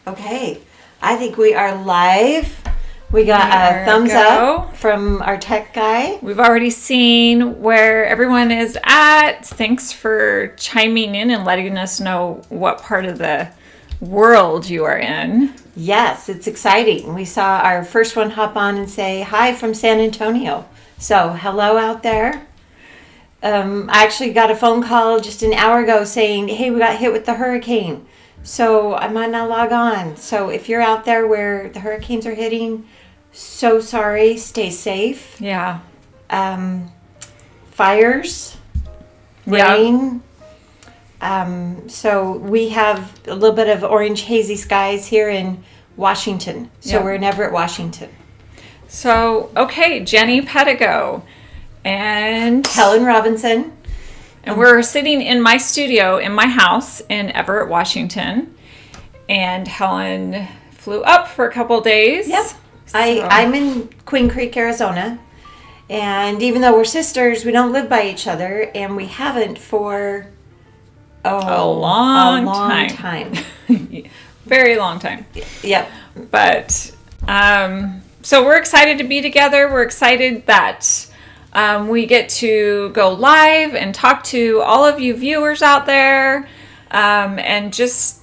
Okay, I think we are live. We got a thumbs up from our tech guy. We've already seen where everyone is at. Thanks for chiming in and letting us know what part of the world you are in. Yes, it's exciting. We saw our first one hop on and say hi from San Antonio. So, hello out there. I actually got a phone call just an hour ago saying, hey, we got hit with the hurricane. So I might not log on. So if you're out there where the hurricanes are hitting, so sorry. Stay safe. Yeah. Fires, rain. So we have a little bit of orange hazy skies here in Washington. So we're in Everett, Washington. So, okay, Jenny Pedigo and Helen Robinson. And we're sitting in my studio in my house in Everett, Washington. And Helen flew up for a couple days. Yep. I'm in Queen Creek, Arizona. And even though we're sisters, we don't live by each other. And we haven't for a long time. Very long time. Yep. But so we're excited to be together. We're excited that we get to go live and talk to all of you viewers out there and just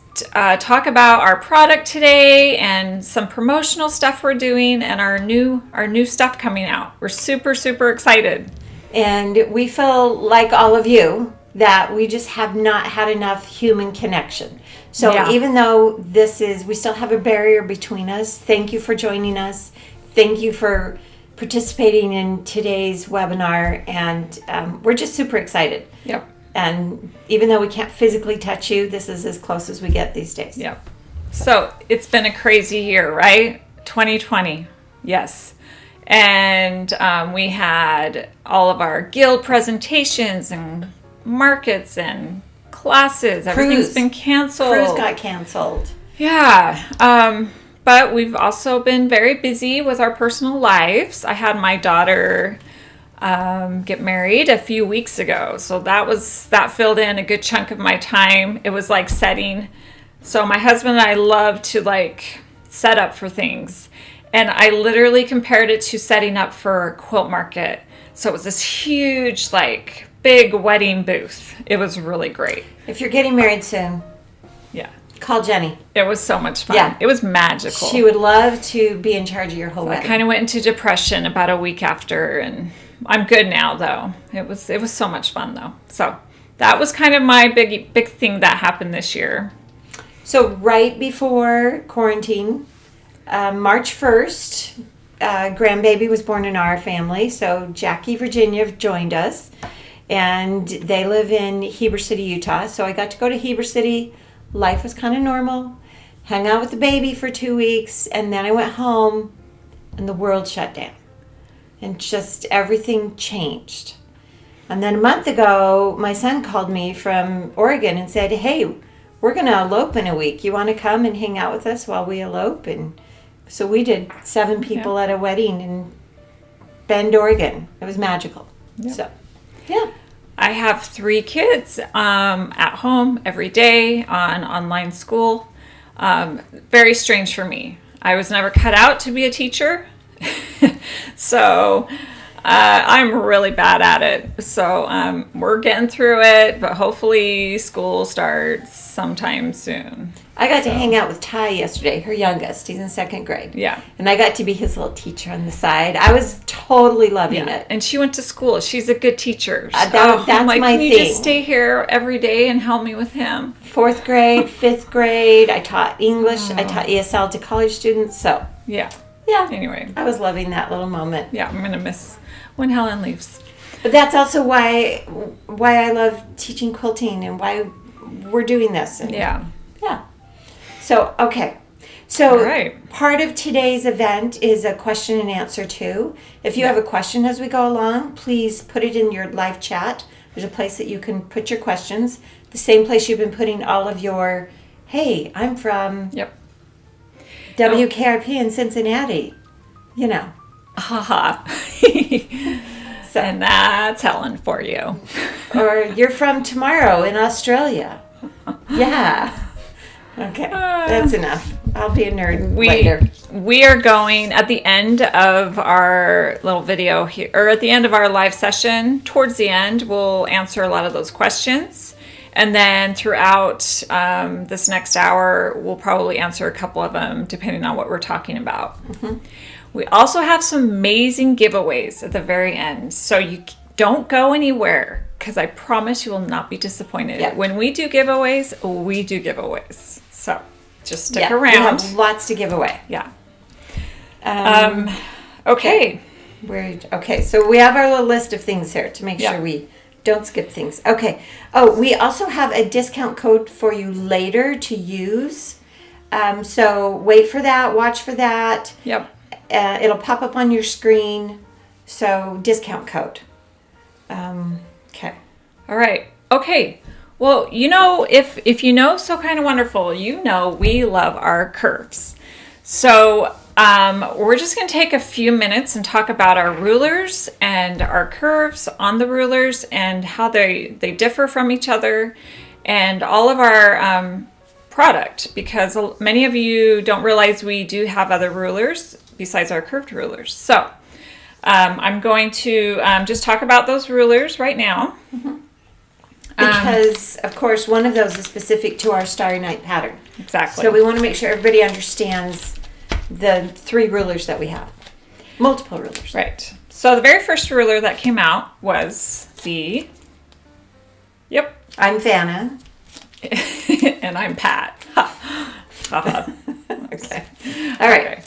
talk about our product today and some promotional stuff we're doing and our new stuff coming out. We're super, super excited. And we feel like all of you that we just have not had enough human connection. So even though we still have a barrier between us, thank you for joining us. Thank you for participating in today's webinar, and we're just super excited. Yep. And even though we can't physically touch you, this is as close as we get these days. Yep. So it's been a crazy year, right? 2020. Yes. And we had all of our guild presentations and markets and classes. Everything's been canceled. Cruise got canceled. Yeah. But we've also been very busy with our personal lives. I had my daughter get married a few weeks ago. So that filled in a good chunk of my time. It was like setting. So my husband and I love to like set up for things. And I literally compared it to setting up for a quilt market. So it was this huge, like big wedding booth. It was really great. If you're getting married soon. Yeah. Call Jenny. It was so much fun. Yeah. It was magical. She would love to be in charge of your whole wedding. I kind of went into depression about a week after, and I'm good now, though. It was so much fun, though. So that was kind of my big thing that happened this year. So right before quarantine, March 1st, grandbaby was born in our family. So Jackie, Virginia joined us, and they live in Heber City, Utah. So I got to go to Heber City. Life was kind of normal. Hung out with the baby for 2 weeks, and then I went home, and the world shut down. And just everything changed. And then a month ago, my son called me from Oregon and said, hey, we're going to elope in a week. You want to come and hang out with us while we elope? And so we did 7 people at a wedding in Bend, Oregon. It was magical. Yep. So, yeah. I have 3 kids at home every day on online school. Very strange for me. I was never cut out to be a teacher. So I'm really bad at it. So we're getting through it, but hopefully school starts sometime soon. I got to hang out with Ty yesterday, her youngest. He's in 2nd grade. Yeah. And I got to be his little teacher on the side. I was totally loving it. And she went to school. She's a good teacher. That's I'm like, my can thing. You just stay here every day and help me with him? 4th grade, 5th grade. I taught English. I taught ESL to college students. So yeah. Anyway, I was loving that little moment. Yeah, I'm gonna miss when Helen leaves. But that's also why I love teaching quilting and why we're doing this. And yeah. So, okay. So all right. Part of today's event is a question and answer too. If you have a question as we go along, please put it in your live chat. There's a place that you can put your questions. The same place you've been putting all of your, hey, I'm from WKRP in Cincinnati. You know. Haha. And that's Helen for you. Or you're from tomorrow in Australia. Yeah. Okay, that's enough. I'll be a nerd later. We are going at the end of our little video here, or at the end of our live session, towards the end, we'll answer a lot of those questions. And then throughout this next hour, we'll probably answer a couple of them, depending on what we're talking about. Mm-hmm. We also have some amazing giveaways at the very end. So you don't go anywhere, because I promise you will not be disappointed. Yep. When we do giveaways, we do giveaways. So just stick around. We have lots to give away. Yeah. Okay. Okay, so we have our little list of things here to make sure we don't skip things. Okay. Oh, we also have a discount code for you later to use. So wait for that. Watch for that. Yep. It'll pop up on your screen. So discount code. Okay. All right. Okay. Well, if you know So Kind of Wonderful, we love our curves. So we're just going to take a few minutes and talk about our rulers and our curves on the rulers and how they differ from each other, and all of our product, because many of you don't realize we do have other rulers besides our curved rulers. So I'm going to just talk about those rulers right now. Mm-hmm. Because, of course, one of those is specific to our Starry Night pattern. Exactly. So we want to make sure everybody understands the 3 rulers that we have. Multiple rulers. Right. So the very first ruler that came out was the... Yep. I'm Vanna. And I'm Pat. Okay. All right. Okay.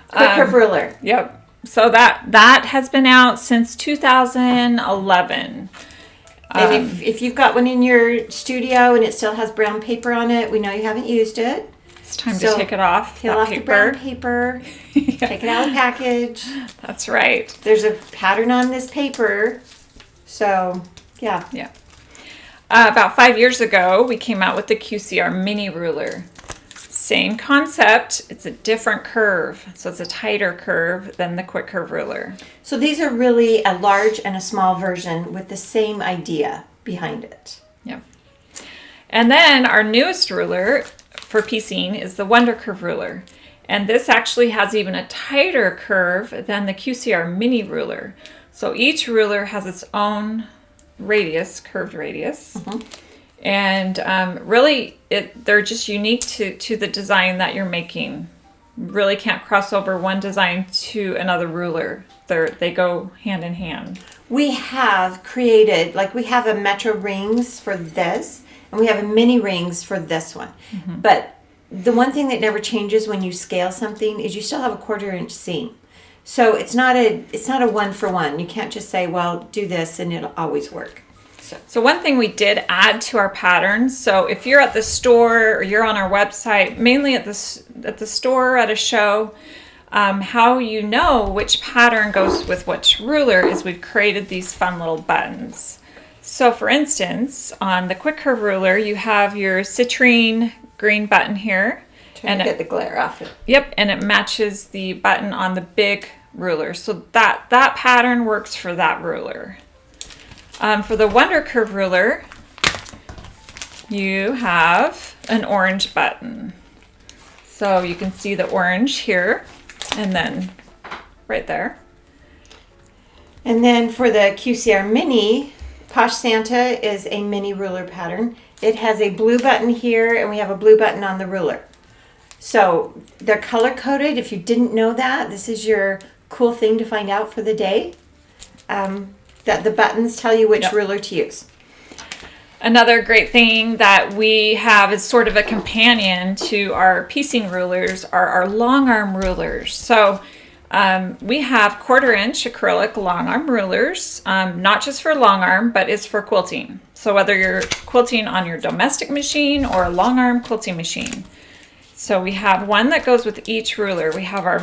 Quick curve ruler. Yep. So that has been out since 2011. And if you've got one in your studio and it still has brown paper on it, we know you haven't used it. It's time to take it off. Peel off the brown paper. Take it out of the package. That's right. There's a pattern on this paper. So, yeah. Yeah. About 5 years ago, we came out with the QCR mini ruler. Same concept, it's a different curve. So it's a tighter curve than the quick curve ruler. So these are really a large and a small version with the same idea behind it. Yeah. And then our newest ruler for piecing is the Wonder Curve ruler. And this actually has even a tighter curve than the QCR mini ruler. So each ruler has its own radius, curved radius. Mm-hmm. And really, they're just unique to the design that you're making. Really can't cross over one design to another ruler. They go hand in hand. We have created, we have a Metro rings for this, and we have a mini rings for this one. Mm-hmm. But the one thing that never changes when you scale something is you still have a 1/4 inch seam. So it's not a 1-for-1. You can't just say, well, do this and it'll always work. So one thing we did add to our patterns, so if you're at the store or you're on our website, mainly at the store or at a show, how you know which pattern goes with which ruler is we've created these fun little buttons. So for instance, on the quick curve ruler, you have your citrine green button here. Trying to get the glare off it. Yep, and it matches the button on the big ruler. So that pattern works for that ruler. For the Wonder Curve ruler, you have an orange button. So you can see the orange here and then right there. And then for the QCR Mini, Posh Santa is a mini ruler pattern. It has a blue button here and we have a blue button on the ruler. So they're color coded. If you didn't know that, this is your cool thing to find out for the day. That the buttons tell you which ruler to use. Another great thing that we have is sort of a companion to our piecing rulers are our long arm rulers. So we have 1/4 inch acrylic long arm rulers, not just for long arm, but it's for quilting. So whether you're quilting on your domestic machine or a long arm quilting machine. So we have one that goes with each ruler. We have our...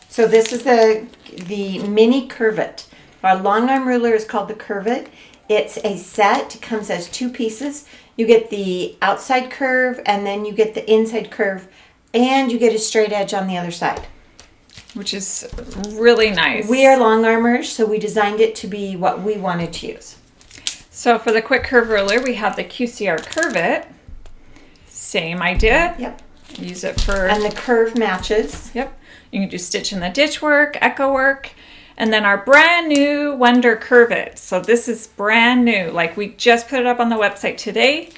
So this is the mini curvet. Our long arm ruler is called the curvet. It's a set. It comes as 2 pieces. You get the outside curve and then you get the inside curve and you get a straight edge on the other side. which is really nice. We are long armors, so we designed it to be what we wanted to use. So for the quick curve ruler, we have the QCR Curve It. Same idea. Yep. Use it for... And the curve matches. Yep. You can do stitch in the ditch work, echo work. And then our brand new Wonder Curve It. So this is brand new. Like we just put it up on the website today.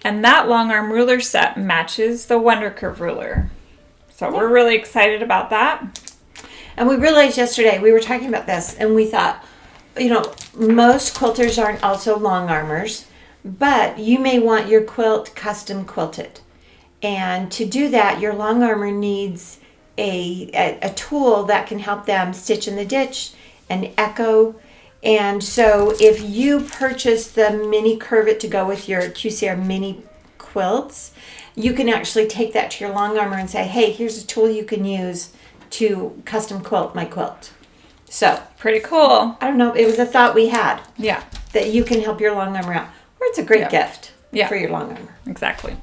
And that long arm ruler set matches the Wonder Curve ruler. So we're really excited about that. And we realized yesterday, we were talking about this, and we thought, you know, most quilters aren't also long armors, but you may want your quilt custom quilted. And to do that, your long armor needs a tool that can help them stitch in the ditch and echo. And so if you purchase the mini Curve It to go with your QCR mini quilts, you can actually take that to your long armor and say, hey, here's a tool you can use to custom quilt my quilt. So Pretty cool. I don't know, it was a thought we had Yeah, that you can help your long armor out. Or it's a great Yeah. gift Yeah. for your long armor. exactly.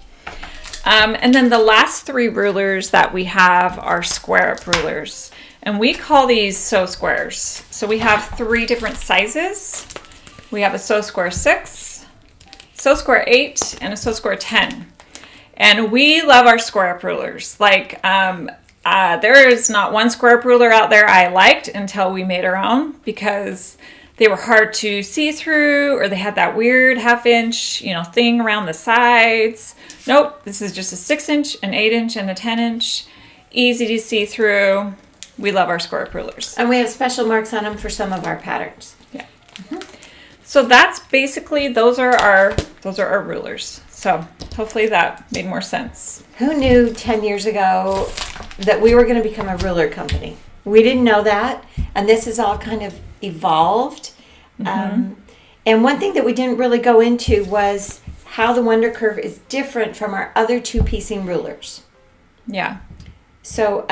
And then the last 3 rulers that we have are square up rulers. And we call these sew squares. So we have 3 different sizes. We have a sew square 6, sew square 8, and a sew square 10. And we love our square up rulers. Like, there is not one square up ruler out there I liked until we made our own, because they were hard to see through, or they had that weird 1/2 inch, thing around the sides. Nope, this is just a 6 inch, an 8 inch, and a 10 inch. Easy to see through. We love our square up rulers. And we have special marks on them for some of our patterns. Yeah. So that's basically, those are our rulers. So hopefully that made more sense. Who knew 10 years ago that we were going to become a ruler company? We didn't know that. And this has all kind of evolved. And one thing that we didn't really go into was how the Wonder Curve is different from our other 2-piecing rulers. Yeah. So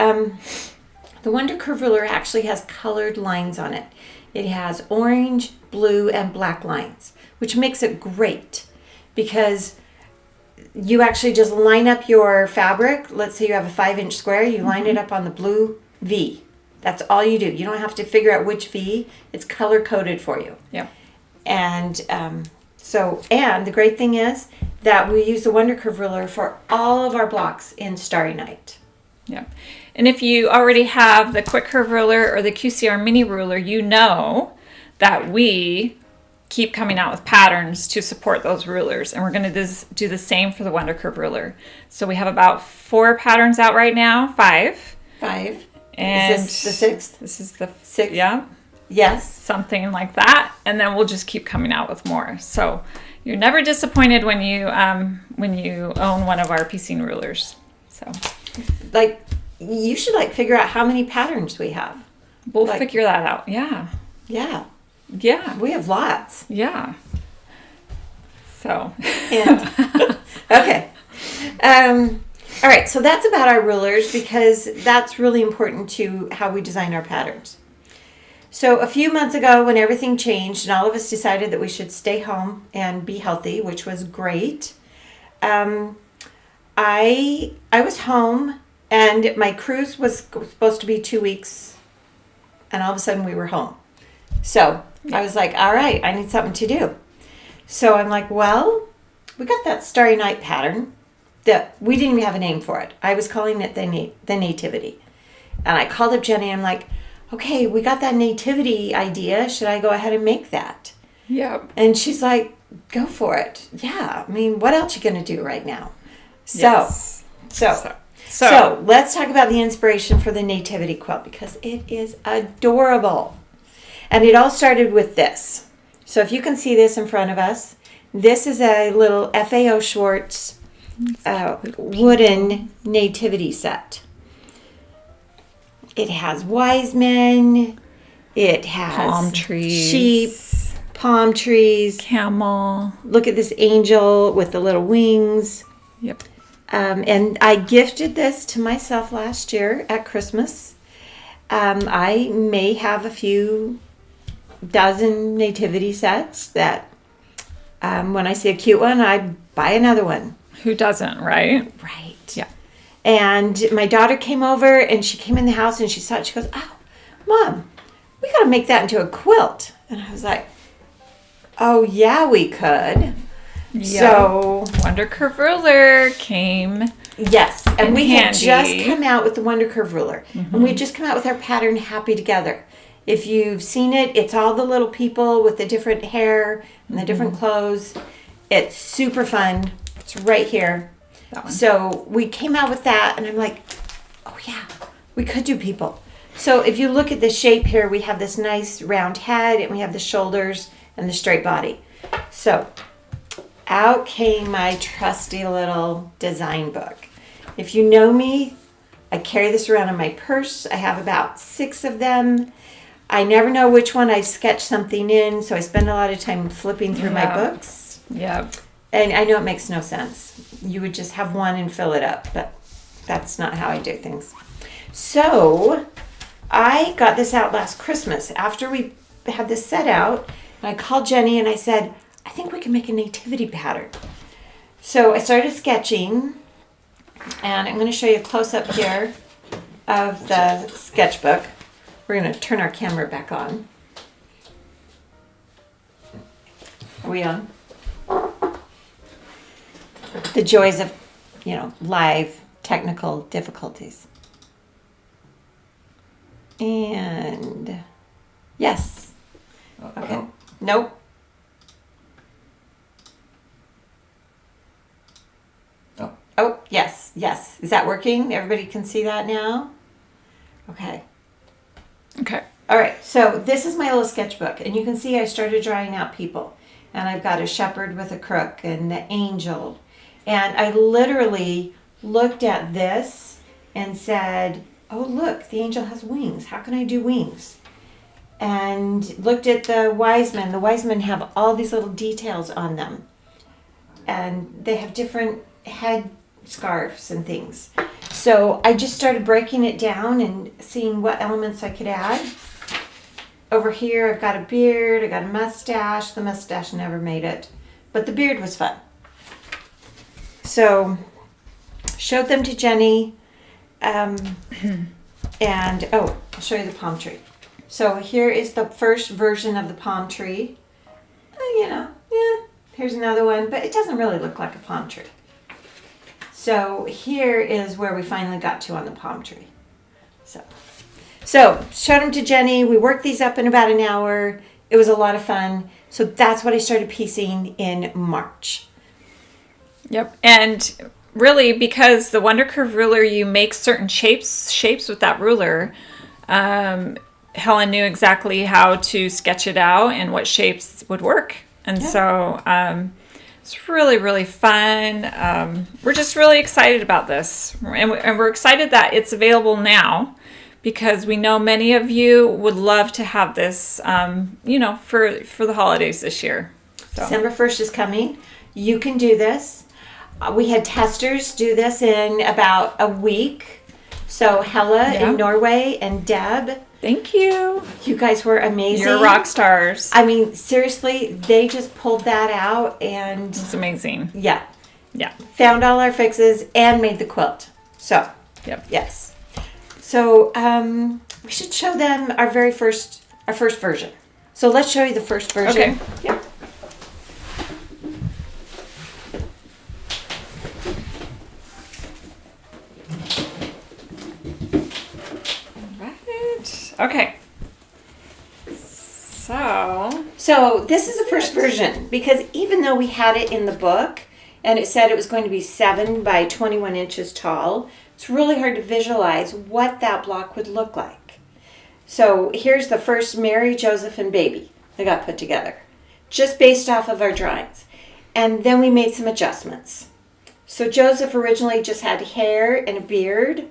the Wonder Curve ruler actually has colored lines on it. It has orange, blue, and black lines, which makes it great because you actually just line up your fabric. Let's say you have a 5-inch square. You line it up on the blue V. That's all you do. You don't have to figure out which V. It's color coded for you. Yeah. And and the great thing is that we use the Wonder Curve ruler for all of our blocks in Starry Night. Yeah. And if you already have the quick curve ruler or the QCR mini ruler, you know that we keep coming out with patterns to support those rulers. And we're going to do the same for the Wonder Curve ruler. So we have about 4 patterns out right now, 5. 5. And is this the 6th? This is the 6th? Yeah. Yes. Something like that. And then we'll just keep coming out with more. So you're never disappointed when you own one of our piecing rulers. So Like, you should figure out how many patterns we have. we'll figure that out. Yeah. Yeah. Yeah. We have lots. Yeah. So. And, okay. All right. So that's about our rulers because that's really important to how we design our patterns. So a few months ago when everything changed and all of us decided that we should stay home and be healthy, which was great, I was home and my cruise was supposed to be 2 weeks and all of a sudden we were home. So I was like, all right, I need something to do. So I'm like, well, we got that Starry Night pattern that we didn't even have a name for it. I was calling it the Nativity. And I called up Jenny and I'm like, okay, we got that Nativity idea. Should I go ahead and make that? Yep. And she's like, go for it. Yeah. I mean, what else are you going to do right now? Yes. So let's talk about the inspiration for the Nativity quilt because it is adorable. And it all started with this. So if you can see this in front of us, this is a little FAO Schwartz wooden nativity set. It has wise men. It has palm trees, sheep, palm trees, camel. Look at this angel with the little wings. Yep. And I gifted this to myself last year at Christmas. I may have a few dozen nativity sets that when I see a cute one, I buy another one. Who doesn't, right? Right. Yeah. And my daughter came over and she came in the house and she saw it. She goes, "Oh, Mom, we got to make that into a quilt." And I was like, "Oh, yeah, we could." Yep. So Wonder Curve ruler came. Yes, and we had handy. just come out with the Wonder Curve ruler. And we had just come out with our pattern Happy Together. If you've seen it, it's all the little people with the different hair and the different clothes. It's super fun. It's right here. That one. So we came out with that, and I'm like, oh yeah, we could do people. So if you look at the shape here, we have this nice round head, and we have the shoulders and the straight body. So out came my trusty little design book. If you know me, I carry this around in my purse. I have about 6 of them. I never know which one I've sketched something in, so I spend a lot of time flipping through my books. Yep. And I know it makes no sense. You would just have one and fill it up, but that's not how I do things. So I got this out last Christmas after we had this set out. And I called Jenny and I said, I think we can make a nativity pattern. So I started sketching, and I'm going to show you a close-up here of the sketchbook. We're going to turn our camera back on. Are we on? The joys of, live technical difficulties. And yes. Okay. Nope. Oh, yes. Is that working? Everybody can see that now? Okay. Okay. All right. So this is my little sketchbook, and you can see I started drawing out people. And I've got a shepherd with a crook and the angel. And I literally looked at this and said, oh, look, the angel has wings. How can I do wings? And looked at the wise men. The wise men have all these little details on them. And they have different head scarves and things. So I just started breaking it down and seeing what elements I could add. Over here, I've got a beard, I got a mustache. The mustache never made it, but the beard was fun. So, showed them to Jenny, and I'll show you the palm tree. So here is the first version of the palm tree. Here's another one, but it doesn't really look like a palm tree. So here is where we finally got to on the palm tree. So showed them to Jenny. We worked these up in about an hour. It was a lot of fun. So that's what I started piecing in March. Yep. And really, because the Wonder Curve ruler, you make certain shapes with that ruler. Helen knew exactly how to sketch it out and what shapes would work. And so it's really, really fun. We're just really excited about this. And we're excited that it's available now, because we know many of you would love to have this, for the holidays this year. So. December 1st is coming. You can do this. We had testers do this in about a week. So Hella in Norway and Deb. Thank you. You guys were amazing. You're rock stars. I mean, seriously, they just pulled that out and... It's amazing. Yeah. Yeah. Found all our fixes and made the quilt. So, yes. So, we should show them our first version. So let's show you the first version. Okay. Yeah. Right. Okay. So this is the first version, because even though we had it in the book and it said it was going to be 7 by 21 inches tall, it's really hard to visualize what that block would look like. So here's the first Mary, Joseph, and baby that got put together, just based off of our drawings. And then we made some adjustments. So Joseph originally just had hair and a beard,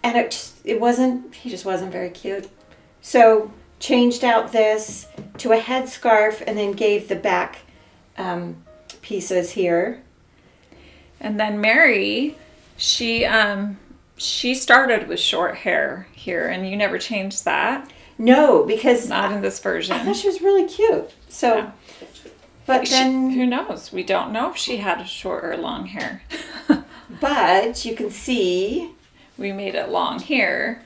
and he just wasn't very cute. So changed out this to a headscarf and then gave the back pieces here. And then Mary, she started with short hair here, and you never changed that. No, because not in this version. I thought she was really cute. So, but then who knows? We don't know if she had short or long hair. But you can see we made it long here.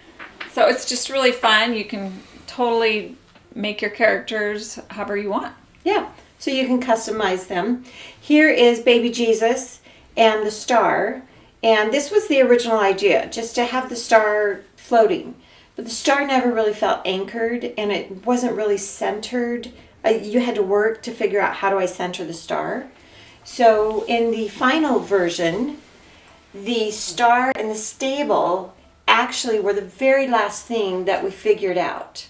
So it's just really fun. You can totally make your characters however you want. yeah, so you can customize them. Here is baby Jesus and the star. And this was the original idea, just to have the star floating. But the star never really felt anchored and it wasn't really centered. You had to work to figure out how do I center the star. So in the final version, the star and the stable actually were the very last thing that we figured out.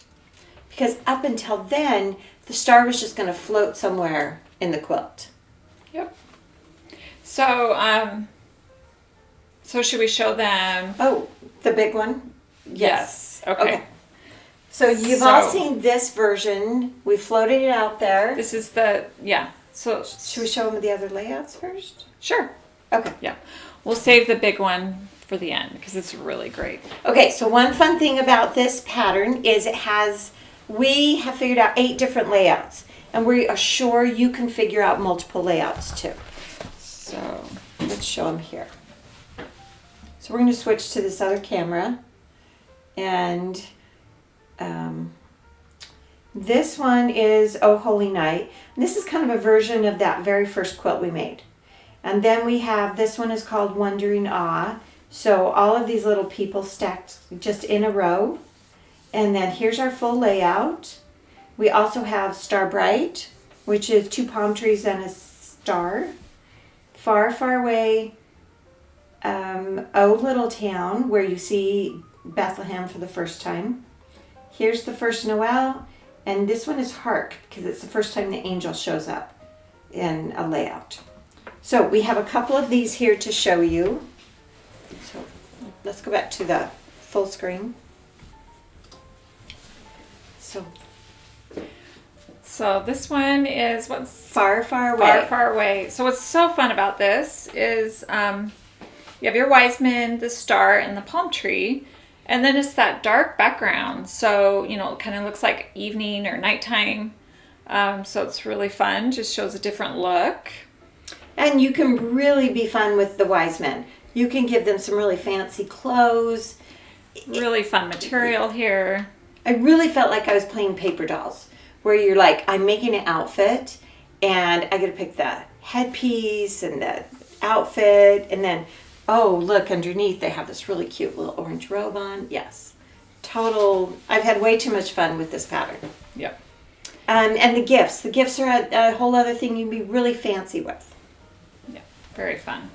Because up until then, the star was just going to float somewhere in the quilt. Yep. So, so should we show them? Oh, the big one? Yes. Okay. So you've all seen this version. We floated it out there. This is the, yeah. So should we show them the other layouts first? Sure. Okay. Yeah. We'll save the big one for the end because it's really great. Okay, so one fun thing about this pattern is we have figured out 8 different layouts. And we are sure you can figure out multiple layouts too. So let's show them here. So we're going to switch to this other camera. And this one is Oh Holy Night. And this is kind of a version of that very first quilt we made. And then we have, this one is called Wondering Awe. So all of these little people stacked just in a row. And then here's our full layout. We also have Star Bright, which is 2 palm trees and a star. Far, Far Away, Oh Little Town, where you see Bethlehem for the first time. Here's the first Noel, and this one is Hark, because it's the first time the angel shows up in a layout. So we have a couple of these here to show you. So let's go back to the full screen. So this one is what's Far, Far Away. Far, Far Away. So what's so fun about this is you have your wise men, the star, and the palm tree. And then it's that dark background. So, you know, it kind of looks like evening or nighttime. So it's really fun. Just shows a different look. And you can really be fun with the wise men. You can give them some really fancy clothes. Really fun material here. I really felt like I was playing paper dolls, where you're like, I'm making an outfit, and I got to pick the headpiece and the outfit, and then, oh, look, underneath they have this really cute little orange robe on. Yes. Total, I've had way too much fun with this pattern. Yep. And the gifts. The gifts are a whole other thing you can be really fancy with. Yeah, very fun.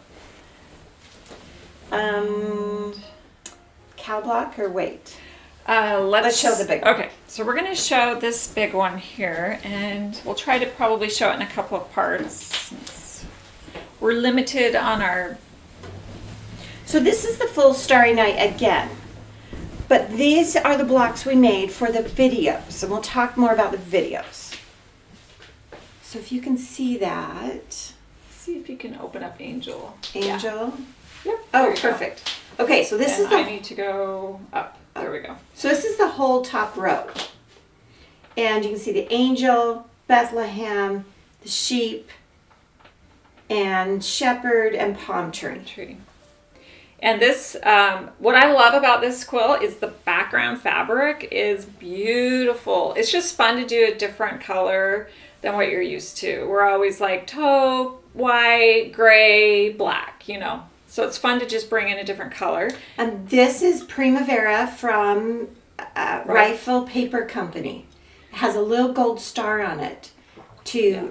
Cow block or wait? Let's show the big one. Okay, so we're going to show this big one here, and we'll try to probably show it in a couple of parts. Since we're limited on our... So this is the full Starry Night again. But these are the blocks we made for the videos, and we'll talk more about the videos. So if you can see that. See if you can open up Angel. Angel. Yeah. Yep. Oh, perfect. Okay, so this is the... I need to go up. There we go. So this is the whole top row. And you can see the angel, Bethlehem, the sheep, and shepherd, and palm tree. And this, what I love about this quilt is the background fabric is beautiful. It's just fun to do a different color than what you're used to. We're always like taupe, white, gray, black, you know. So it's fun to just bring in a different color. And this is Primavera from Rifle Paper Company. It has a little gold star on it.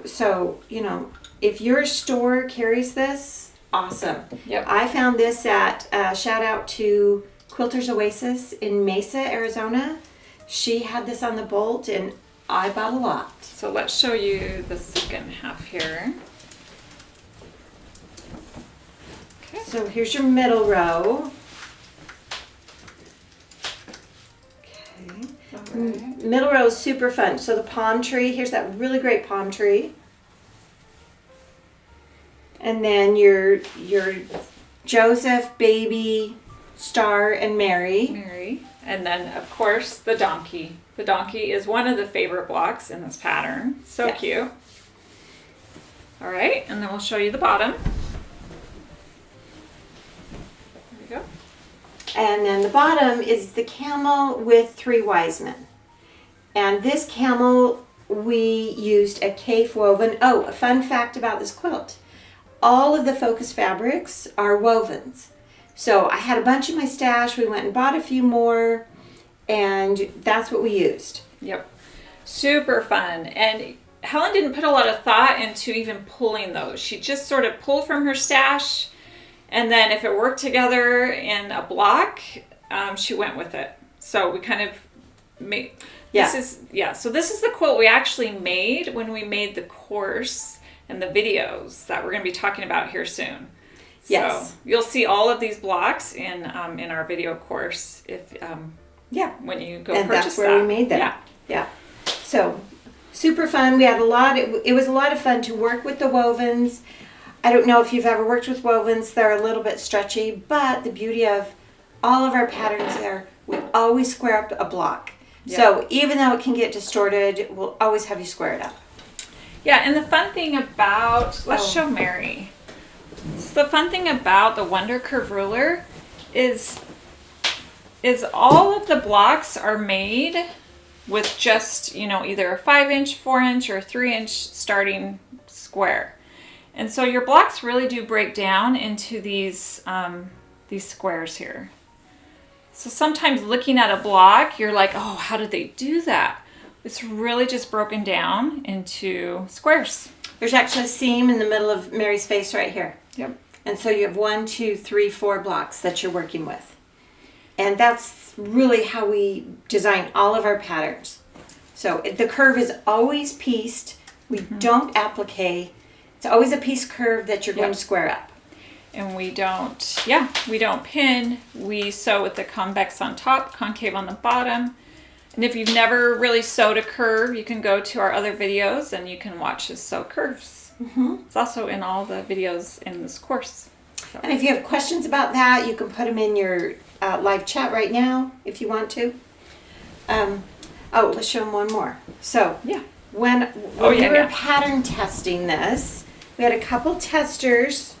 So, you know, if your store carries this, awesome. Yep. I found this at, shout out to Quilter's Oasis in Mesa, Arizona. She had this on the bolt and I bought a lot. So let's show you the second half here. So here's your middle row. Okay. Right. Middle row is super fun. So the palm tree, here's that really great palm tree. And then your Joseph, baby, star, and Mary. And then of course the donkey. The donkey is one of the favorite blocks in this pattern. So cute. All right, and then we'll show you the bottom. And then the bottom is the camel with 3 wise men. And this camel, we used a cave woven. Oh, a fun fact about this quilt. All of the focus fabrics are wovens. So I had a bunch in my stash. We went and bought a few more, and that's what we used. Yep. Super fun. And Helen didn't put a lot of thought into even pulling those. She just sort of pulled from her stash, and then if it worked together in a block, she went with it. So we kind of made... Yeah. So this is the quilt we actually made when we made the course and the videos that we're going to be talking about here soon. Yes. So you'll see all of these blocks in our video course if when you go and purchase that's where we made them. Yeah. So super fun. We had a lot. It was a lot of fun to work with the wovens. I don't know if you've ever worked with wovens. They're a little bit stretchy, but the beauty of all of our patterns there, we always square up a block. Yeah. So even though it can get distorted, we'll always have you square it up. Yeah, and the fun thing about, let's show Mary. So the fun thing about the Wonder Curve ruler is all of the blocks are made with just, either a 5-inch, 4-inch, or 3-inch starting square. And so your blocks really do break down into these squares here. So sometimes looking at a block, you're like, oh, how did they do that? It's really just broken down into squares. There's actually a seam in the middle of Mary's face right here. Yep. And so you have 1, 2, 3, 4 blocks that you're working with. And that's really how we design all of our patterns. So the curve is always pieced. We don't applique. It's always a piece curve that you're going to square up. And we don't pin. We sew with the convex on top, concave on the bottom. And if you've never really sewed a curve, you can go to our other videos and you can watch us sew curves. Mm-hmm. It's also in all the videos in this course. So. And if you have questions about that, you can put them in your live chat right now if you want to. Let's show them one more. So when we were pattern testing this, we had a couple testers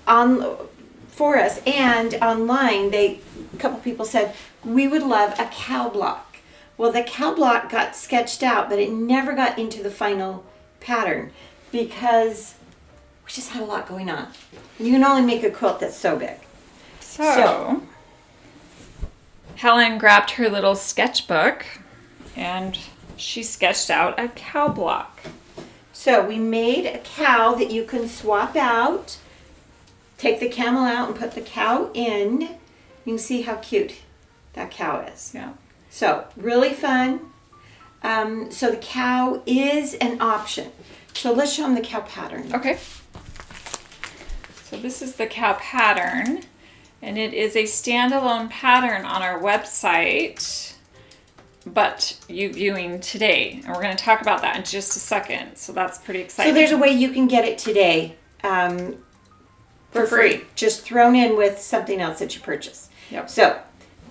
for us, and online a couple people said we would love a cow block. Well, the cow block got sketched out, but it never got into the final pattern because we just had a lot going on. You can only make a quilt that's so big. So Helen grabbed her little sketchbook and she sketched out a cow block. So we made a cow that you can swap out. Take the camel out and put the cow in. You can see how cute that cow is. Yeah. So really fun. So the cow is an option. So let's show them the cow pattern. Okay. So this is the cow pattern, and it is a standalone pattern on our website, but you viewing today. And we're going to talk about that in just a second. So that's pretty exciting. So there's a way you can get it today. For free, just thrown in with something else that you purchase. Yep. So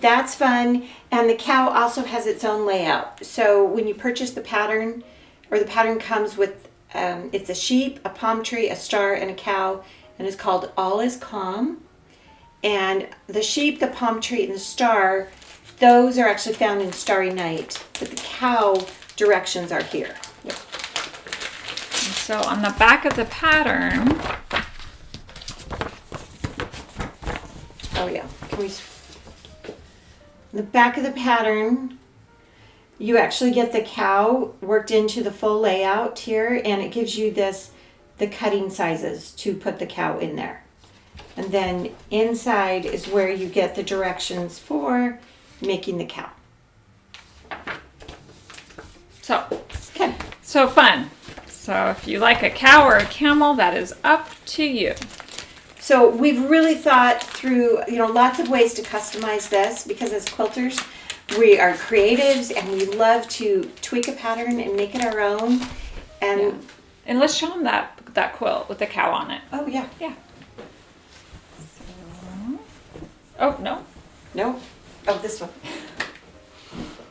that's fun. And the cow also has its own layout. So when you purchase the pattern, or the pattern comes with, it's a sheep, a palm tree, a star, and a cow, and it's called All Is Calm. And the sheep, the palm tree, and the star, those are actually found in Starry Night, but the cow directions are here. Yep. And so on the back of the pattern, the back of the pattern, you actually get the cow worked into the full layout here, and it gives you the cutting sizes to put the cow in there. And then inside is where you get the directions for making the cow. So fun. So if you like a cow or a camel, that is up to you. So we've really thought through, lots of ways to customize this, because as quilters, we are creatives and we love to tweak a pattern and make it our own. And let's show them that quilt with the cow on it. Oh yeah. Yeah. Oh no. No. Oh, this one.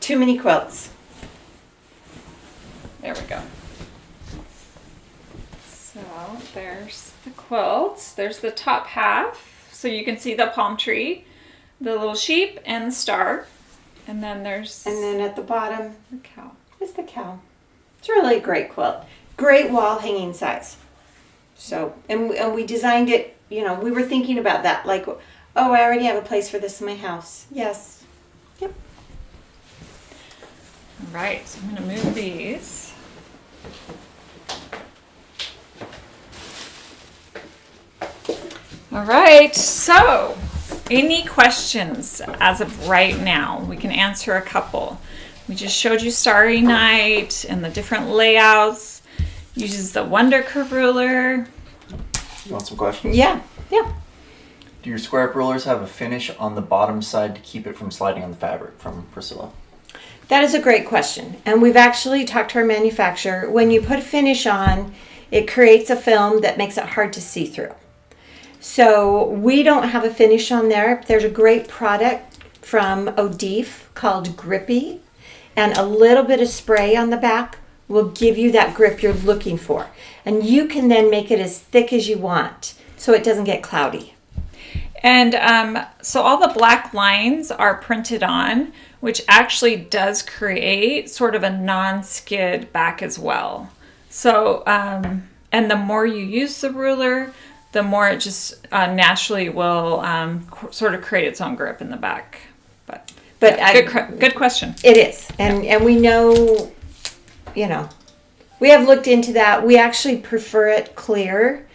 Too many quilts. There we go. So there's the quilt. There's the top half. So you can see the palm tree the little sheep and the star. And then there's And then at the bottom the cow. is the cow. It's really a great quilt. Great wall hanging size. So, and we designed it, we were thinking about that. Like, oh, I already have a place for this in my house. Yes. Yep. All right, so I'm going to move these. All right, so any questions as of right now? We can answer a couple. We just showed you Starry Night and the different layouts. Uses the Wonder Curve ruler. You want some questions? Yeah. Do your square up rulers have a finish on the bottom side to keep it from sliding on the fabric? From Priscilla. That is a great question. And we've actually talked to our manufacturer. When you put a finish on, it creates a film that makes it hard to see through. So we don't have a finish on there. There's a great product from O'Deef called Grippy, and a little bit of spray on the back will give you that grip you're looking for. And you can then make it as thick as you want so it doesn't get cloudy. And so all the black lines are printed on, which actually does create sort of a non-skid back as well. So, and the more you use the ruler, the more it just naturally will sort of create its own grip in the back. But yeah, good question. It is. And we know, we have looked into that. We actually prefer it clear,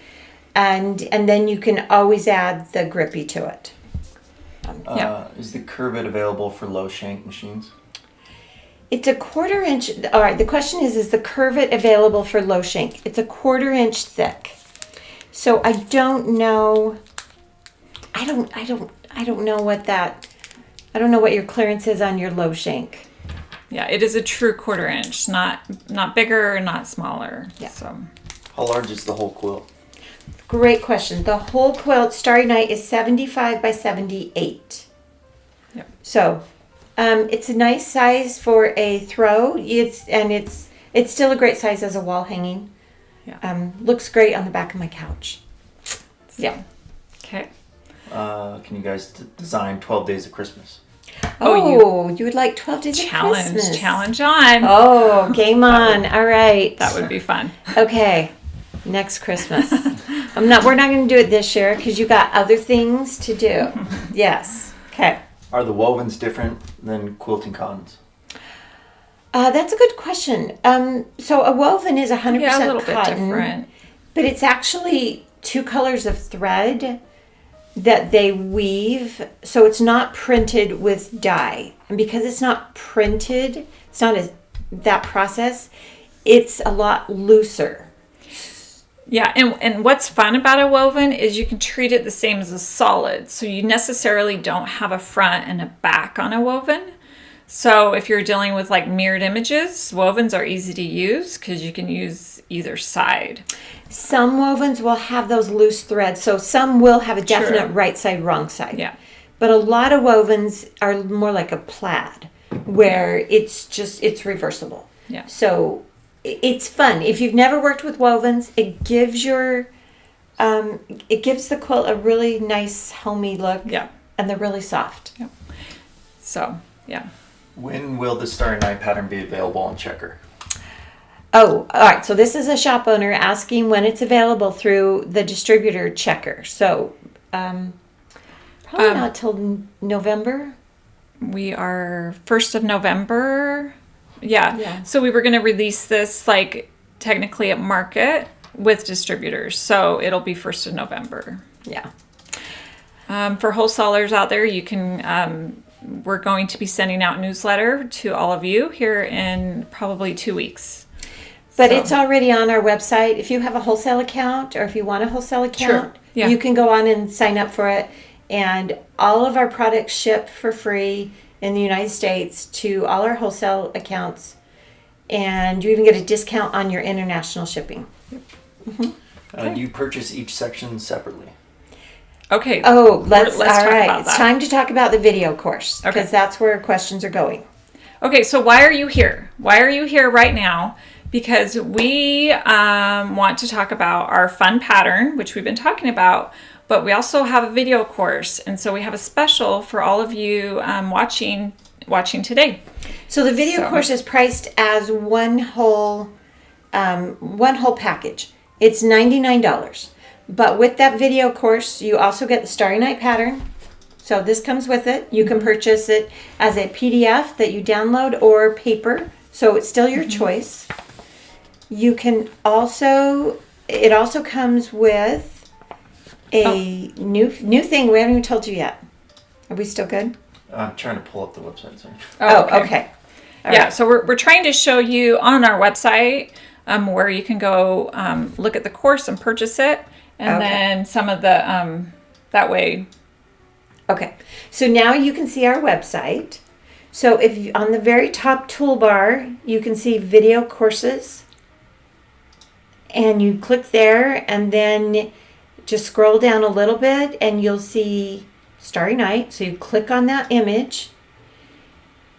and then you can always add the grippy to it. Is the curvet available for low shank machines? It's a 1/4 inch. All right. The question is the curvet available for low shank? It's a 1/4 inch thick. So I don't know. I don't know what that. I don't know what your clearance is on your low shank. Yeah, it is a true 1/4 inch, not bigger, not smaller. Yeah. So. How large is the whole quilt? Great question. The whole quilt, Starry Night, is 75 by 78. Yep. So, it's a nice size for a throw. It's still a great size as a wall hanging. Yeah. Looks great on the back of my couch. Yeah. Okay. Can you guys design 12 Days of Christmas? Oh, you would like 12 Days of Christmas. Challenge on. Oh, game on. All right. That would be fun. Okay. Next Christmas. We're not going to do it this year because you got other things to do. Yes. Okay. Are the wovens different than quilting cottons? That's a good question. So a woven is 100% Yeah, a little cotton, bit different. but it's actually 2 colors of thread that they weave. So it's not printed with dye. And because it's not printed, it's not that process, it's a lot looser. Yeah, and what's fun about a woven is you can treat it the same as a solid. So you necessarily don't have a front and a back on a woven. So if you're dealing with like mirrored images, wovens are easy to use because you can use either side. Some wovens will have those loose threads. So some will have a definite right side, wrong side. Yeah. But a lot of wovens are more like a plaid where it's reversible. Yeah. So it's fun. If you've never worked with wovens, it gives the quilt a really nice homey look. Yeah. And they're really soft. Yeah. So, yeah. When will the Starry Night pattern be available on Checker? Oh, all right. So this is a shop owner asking when it's available through the distributor Checker. So probably not till November. We are 1st of November. Yeah. So we were going to release this like technically at market with distributors. So it'll be 1st of November. Yeah. For wholesalers out there, you can, we're going to be sending out newsletter to all of you here in probably 2 weeks. But it's already on our website. If you have a wholesale account or if you want a wholesale account, Yeah. you can go on and sign up for it. And all of our products ship for free in the United States to all our wholesale accounts. And you even get a discount on your international shipping. Do you purchase each section separately? Okay. Oh, let's all talk right. about It's that. time to talk about the video course because Okay. that's where questions are going. Okay, so why are you here? Why are you here right now? because we want to talk about our fun pattern, which we've been talking about, but we also have a video course. And so we have a special for all of you watching today. So the video course is priced as one whole package. It's $99. But with that video course, you also get the Starry Night pattern. So this comes with it. You can purchase it as a PDF that you download or paper. So it's still your choice. You can also, it also comes with a new thing. We haven't even told you yet. Are we still good? I'm trying to pull up the website. Sorry. Okay. All yeah, right. so we're trying to show you on our website where you can go look at the course and purchase it. And then some of the, that way. Okay. So now you can see our website. So if you, on the very top toolbar, you can see video courses. And you click there and then just scroll down a little bit and you'll see Starry Night. So you click on that image.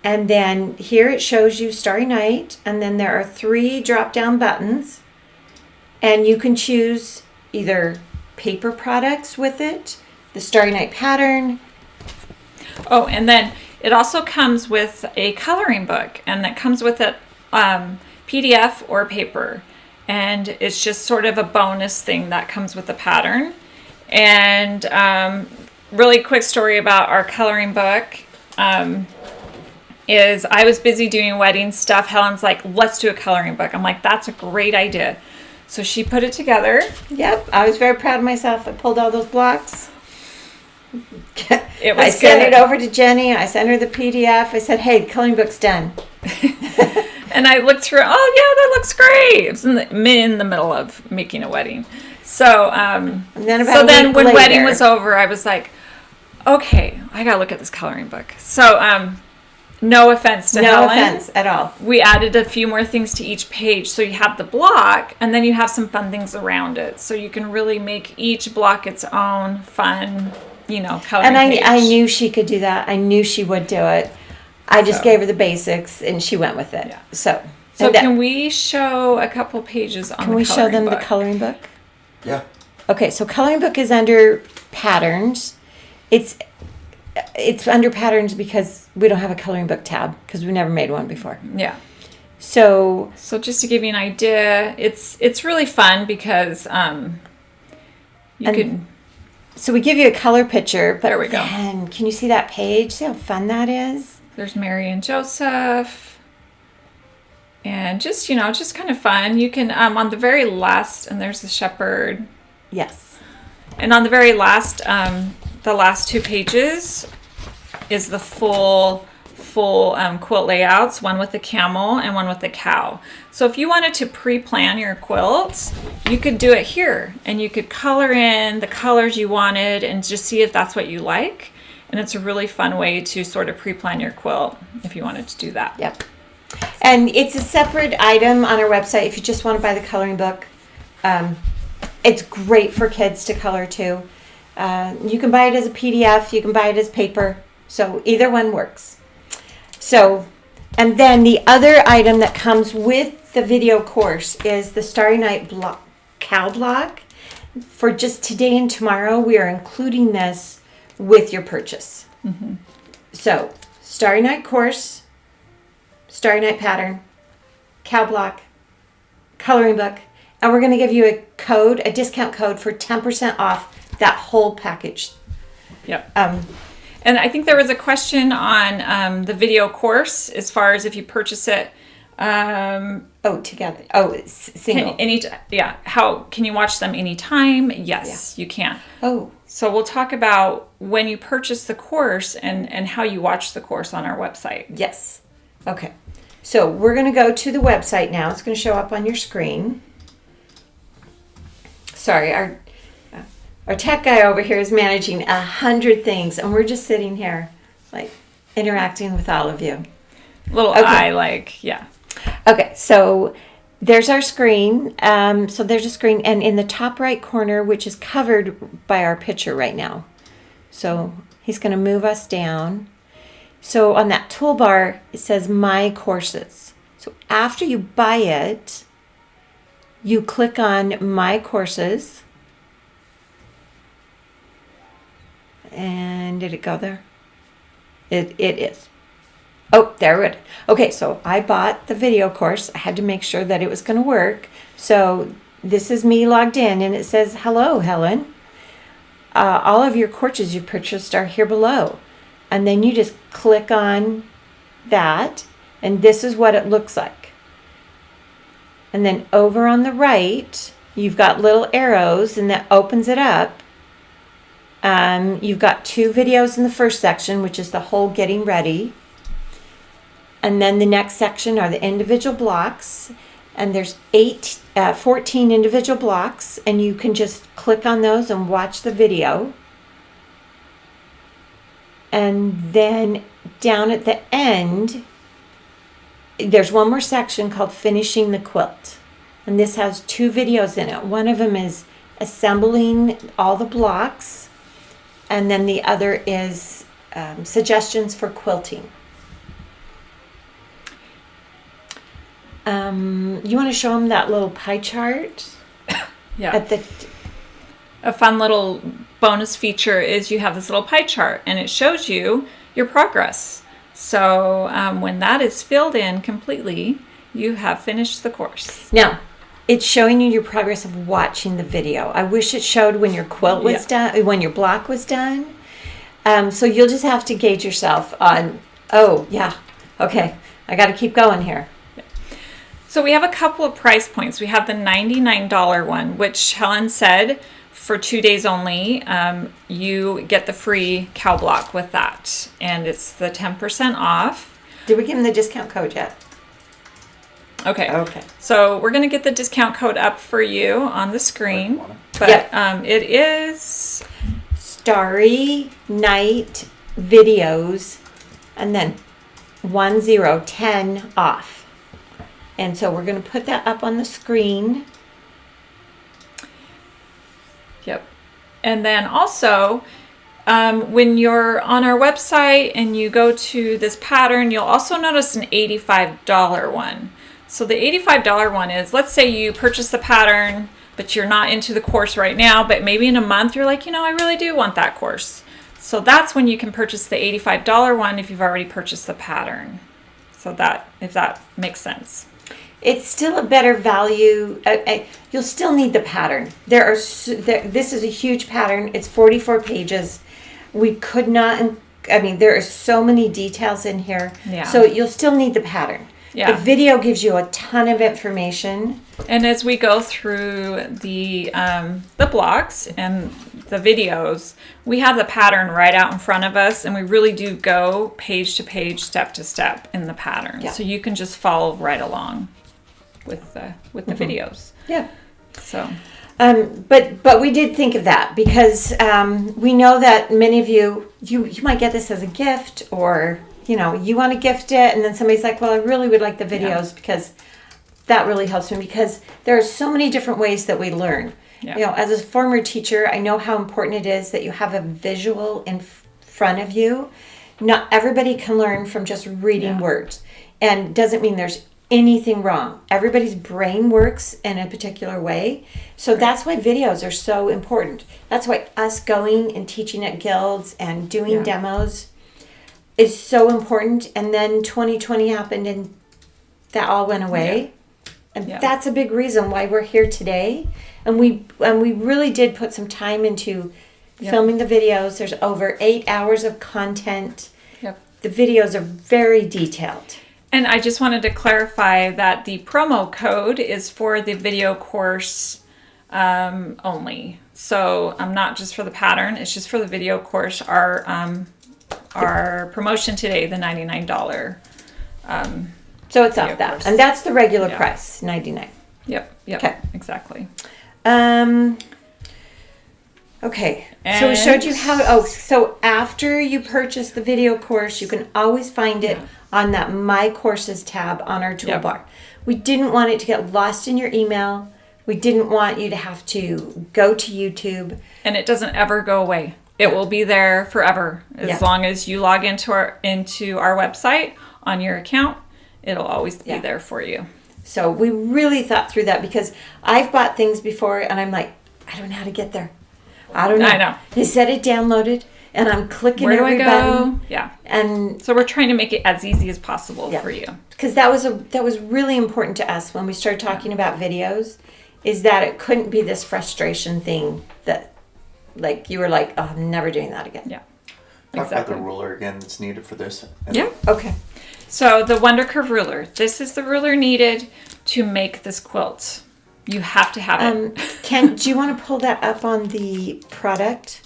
And then here it shows you Starry Night. And then there are 3 drop-down buttons. And you can choose either paper products with it, the Starry Night pattern. Oh, and then it also comes with a coloring book, and that comes with a PDF or paper. And it's just sort of a bonus thing that comes with the pattern. And really quick story about our coloring book is I was busy doing wedding stuff. Helen's like, let's do a coloring book. I'm like, that's a great idea. So she put it together. Yep, I was very proud of myself. I pulled all those blocks. It was I sent it over to Jenny. I sent her the PDF. I said, hey, the coloring book's done. And I looked through, oh yeah, that looks great. It was in the middle of making a wedding. So, and then when wedding was over, I was like, okay, I gotta look at this coloring book. So, no offense to Helen. No offense at all. We added a few more things to each page. So you have the block and then you have some fun things around it. So you can really make each block its own fun, coloring page. I knew she could do that. I knew she would do it. I just gave her the basics and she went with it. Yeah. So can we show a couple pages on the coloring book? Can we show them the coloring book? Yeah. Okay, so coloring book is under patterns. It's under patterns because we don't have a coloring book tab because we've never made one before. Yeah. So just to give you an idea, it's really fun because you can. So we give you a color picture, but there we go. Then, can you see that page? See how fun that is? There's Mary and Joseph, and just kind of fun. You can on the very last, and there's the shepherd. Yes. And on the very last, the last 2 pages is the full quilt layouts, one with the camel and one with the cow. So if you wanted to pre-plan your quilts, you could do it here and you could color in the colors you wanted and just see if that's what you like. And it's a really fun way to sort of pre-plan your quilt if you wanted to do that. Yep. And it's a separate item on our website if you just want to buy the coloring book. It's great for kids to color too. You can buy it as a PDF, you can buy it as paper. So either one works. So, and then the other item that comes with the video course is the Starry Night cow block. For just today and tomorrow, we are including this with your purchase. Mm-hmm. So, Starry Night course, Starry Night pattern, cow block, coloring book, and we're going to give you a discount code for 10% off that whole package. Yep. And I think there was a question on the video course as far as if you purchase it. Together. Single. How can you watch them anytime? Yes, you can. Oh. So we'll talk about when you purchase the course and how you watch the course on our website. Yes. Okay. So we're going to go to the website now. It's going to show up on your screen. Sorry, our tech guy over here is managing 100 things, and we're just sitting here, like, interacting with all of you. Yeah. Okay, so there's our screen. So there's a screen, and in the top right corner, which is covered by our picture right now. So he's going to move us down. So on that toolbar, it says My Courses. So after you buy it, you click on My Courses. And did it go there? It is. Oh, there it is. Okay, so I bought the video course. I had to make sure that it was going to work. So this is me logged in, and it says, "Hello, Helen. All of your courses you've purchased are here below." And then you just click on that, and this is what it looks like. And then over on the right, you've got little arrows, and that opens it up. You've got 2 videos in the first section, which is the whole getting ready. And then the next section are the individual blocks. And there's 14 individual blocks. And you can just click on those and watch the video. And then down at the end, there's one more section called Finishing the Quilt. And this has 2 videos in it. One of them is assembling all the blocks. And then the other is suggestions for quilting. You want to show them that little pie chart? Yeah. A fun little bonus feature is you have this little pie chart, and it shows you your progress. So when that is filled in completely, you have finished the course. Now, it's showing you your progress of watching the video. I wish it showed when your quilt was done, when your block was done. So you'll just have to gauge yourself on, oh, yeah, okay, I got to keep going here. So we have a couple of price points. We have the $99 one, which Helen said for 2 days only, you get the free cow block with that. And it's the 10% off. Did we give them the discount code yet? Okay. So we're going to get the discount code up for you on the screen. But it is Starry Night Videos, and then 10 off. And so we're going to put that up on the screen. Yep. And then also, when you're on our website and you go to this pattern, you'll also notice an $85 one. So the $85 one is, let's say you purchase the pattern, but you're not into the course right now, but maybe in a month you're like, I really do want that course. So that's when you can purchase the $85 one if you've already purchased the pattern. So that, if that makes sense. It's still a better value. You'll still need the pattern. This is a huge pattern. It's 44 pages. We could not, there are so many details in here. Yeah. So you'll still need the pattern. Yeah. The video gives you a ton of information. And as we go through the blocks and the videos, we have the pattern right out in front of us, and we really do go page to page, step to step in the pattern. Yeah. So you can just follow right along with the videos. Yeah. So. But we did think of that because we know that many of you might get this as a gift, or you want to gift it, and then somebody's like, well, I really would like the videos because that really helps me, because there are so many different ways that we learn. Yeah. As a former teacher, I know how important it is that you have a visual in front of you. Not everybody can learn from just reading words, and doesn't mean there's anything wrong. Everybody's brain works in a particular way. So that's why videos are so important. That's why us going and teaching at guilds and doing demos is so important. And then 2020 happened and that all went away. And that's a big reason why we're here today. And we really did put some time into filming the videos. There's over 8 hours of content. Yep. The videos are very detailed. And I just wanted to clarify that the promo code is for the video course only. So not just for the pattern, it's just for the video course. Our promotion today, the $99. So it's off that. And that's the regular price, $99. Yep, Okay. Exactly. Okay, so we showed you how, so after you purchase the video course, you can always find it on that My Courses tab on our toolbar. We didn't want it to get lost in your email. We didn't want you to have to go to YouTube. And it doesn't ever go away. It will be there forever. As long as you log into our website on your account, it'll always be Yeah. there for you. So we really thought through that because I've bought things before and I'm like, I don't know how to get there. I don't know. I know. They said it downloaded and I'm clicking Where do I every go? button. Yeah. And So we're trying to make it as easy as possible Yeah. for you. because that was really important to us when we started talking about videos, is that it couldn't be this frustration thing that, like, you were like, oh, I'm never doing that again. Yeah. Talk Exactly. about the ruler again that's needed for this. Yeah. Okay. So the Wonder Curve ruler. This is the ruler needed to make this quilt. You have to have it. Ken, do you want to pull that up on the product?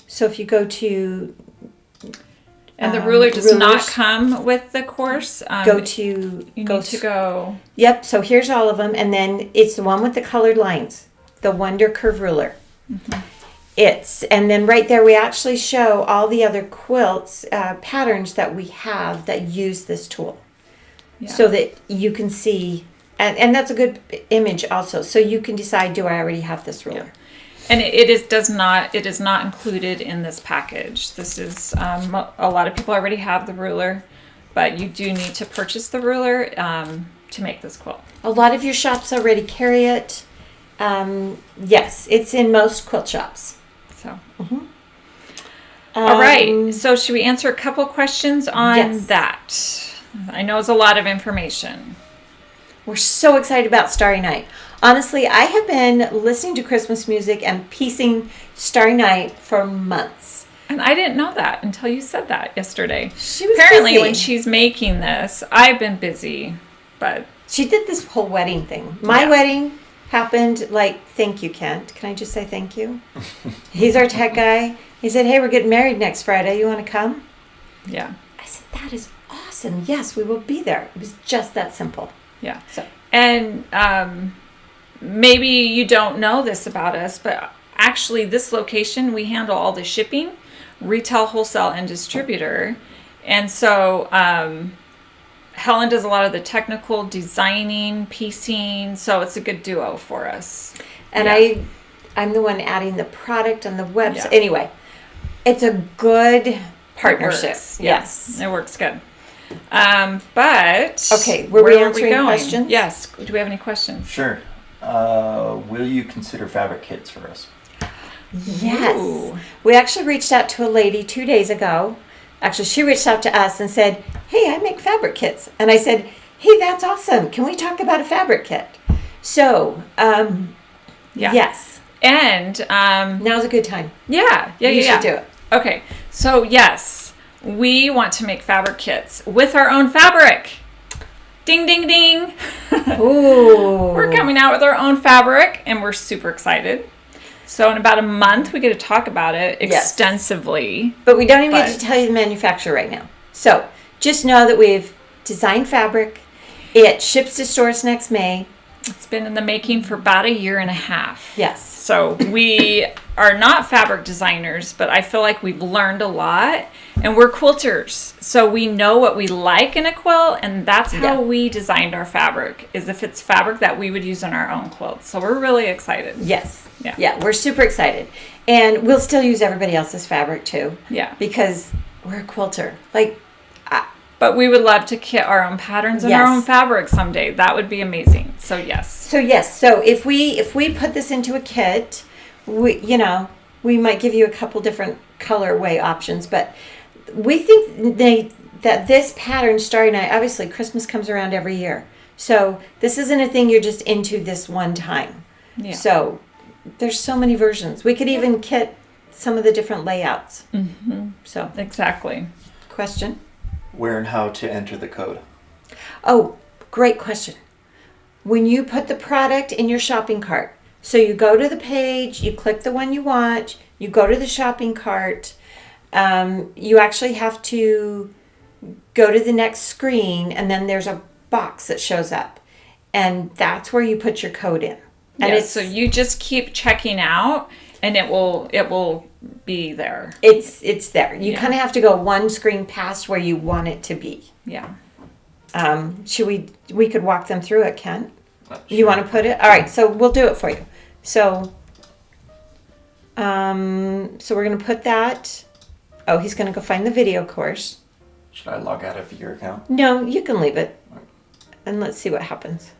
So if you go to And the ruler does not rulers. come with the course. go to You go need to go. Yep. So here's all of them, and then it's the one with the colored lines, the Wonder Curve ruler. And then right there we actually show all the other quilts patterns that we have that use this tool, Yeah. so that you can see, and that's a good image also, so you can decide, do I already have this ruler? And it is not included in this package. This is a lot of people already have the ruler, but you do need to purchase the ruler to make this quilt. A lot of your shops already carry it. Yes, it's in most quilt shops. So, all right. So should we answer a couple questions on Yes. that? I know it's a lot of information. We're so excited about Starry Night. Honestly, I have been listening to Christmas music and piecing Starry Night for months. And I didn't know that until you said that yesterday. She was Apparently, busy. when she's making this, I've been busy, but She did this whole wedding thing. My Yeah. wedding happened like, thank you, Kent. Can I just say thank you? He's our tech guy. He said, hey, we're getting married next Friday. You want to come? yeah, I said, that is awesome. Yes, we will be there. It was just that simple. yeah. So, And maybe you don't know this about us, but actually, this location, we handle all the shipping, retail, wholesale, and distributor. And so Helen does a lot of the technical designing, piecing, so it's a good duo for us. and Yeah. I'm the one adding the product on the website. Yeah. Anyway, it's a good partnership. It works. Yeah, Yes. it works good. But Okay, were we where answering questions? Yes. Do we have any questions? Sure. Will you consider fabric kits for us? Yes. Ooh. We actually reached out to a lady 2 days ago. Actually, she reached out to us and said, hey, I make fabric kits. And I said, hey, that's awesome. Can we talk about a fabric kit? So, Yeah. yes, And now's a good time. yeah. You should do it. Okay, so yes, we want to make fabric kits with our own fabric. Ding, ding, ding. Ooh. We're coming out with our own fabric and we're super excited. So in about a month, we get to talk about it Yes. extensively. But we don't even get But- to tell you the manufacturer right now. So just know that we've designed fabric. It ships to stores next May. It's been in the making for about a year and a half. Yes. So we are not fabric designers, but I feel like we've learned a lot, and we're quilters. So we know what we like in a quilt, and that's how Yeah. we designed our fabric, is if it's fabric that we would use in our own quilts. So we're really excited. Yes. Yeah. Yeah, we're super excited. And we'll still use everybody else's fabric too. Yeah. Because we're a quilter. Like, But we would love to kit our own patterns and our Yes. own fabric someday. That would be amazing. So yes. so yes, so if we put this into a kit, we might give you a couple different colorway options, but we think that this pattern, Starry Night, obviously Christmas comes around every year. So this isn't a thing you're just into this one time. Yeah. So there's so many versions. We could even kit some of the different layouts. Mm-hmm. So, Exactly. question? Where and how to enter the code? Oh, great question. When you put the product in your shopping cart, so you go to the page, you click the one you want, you go to the shopping cart, you actually have to go to the next screen, and then there's a box that shows up, and that's where you put your code in. And Yeah, it's so you just keep checking out, and it will be there. it's there. You Yeah. kind of have to go one screen past where you want it to be. Yeah. Should we could walk them through it, Ken? You Sure. want to put it? All right, so we'll do it for you. So, so we're going to put that. Oh, he's going to go find the video course. Should I log out of your account? No, you can leave it. and let's see what happens.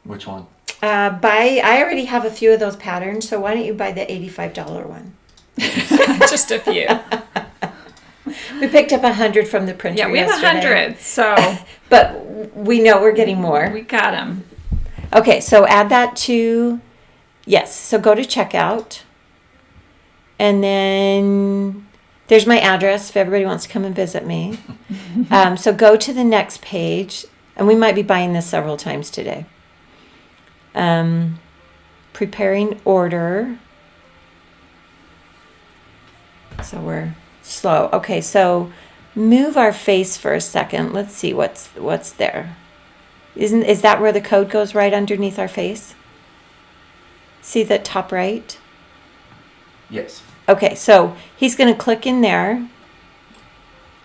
Which one? I already have a few of those patterns, so why don't you buy the $85 one? Just a few. We picked up 100 from the printer. Yeah, we have yesterday. 100, so But we know we're getting more. we got them. Okay, so add that to, yes, so go to checkout. And then there's my address if everybody wants to come and visit me. So go to the next page, and we might be buying this several times today. Preparing order. So we're slow. Okay, so move our face for a second. Let's see what's there. Is that where the code goes, right underneath our face? See the top right? Yes. Okay, so he's going to click in there.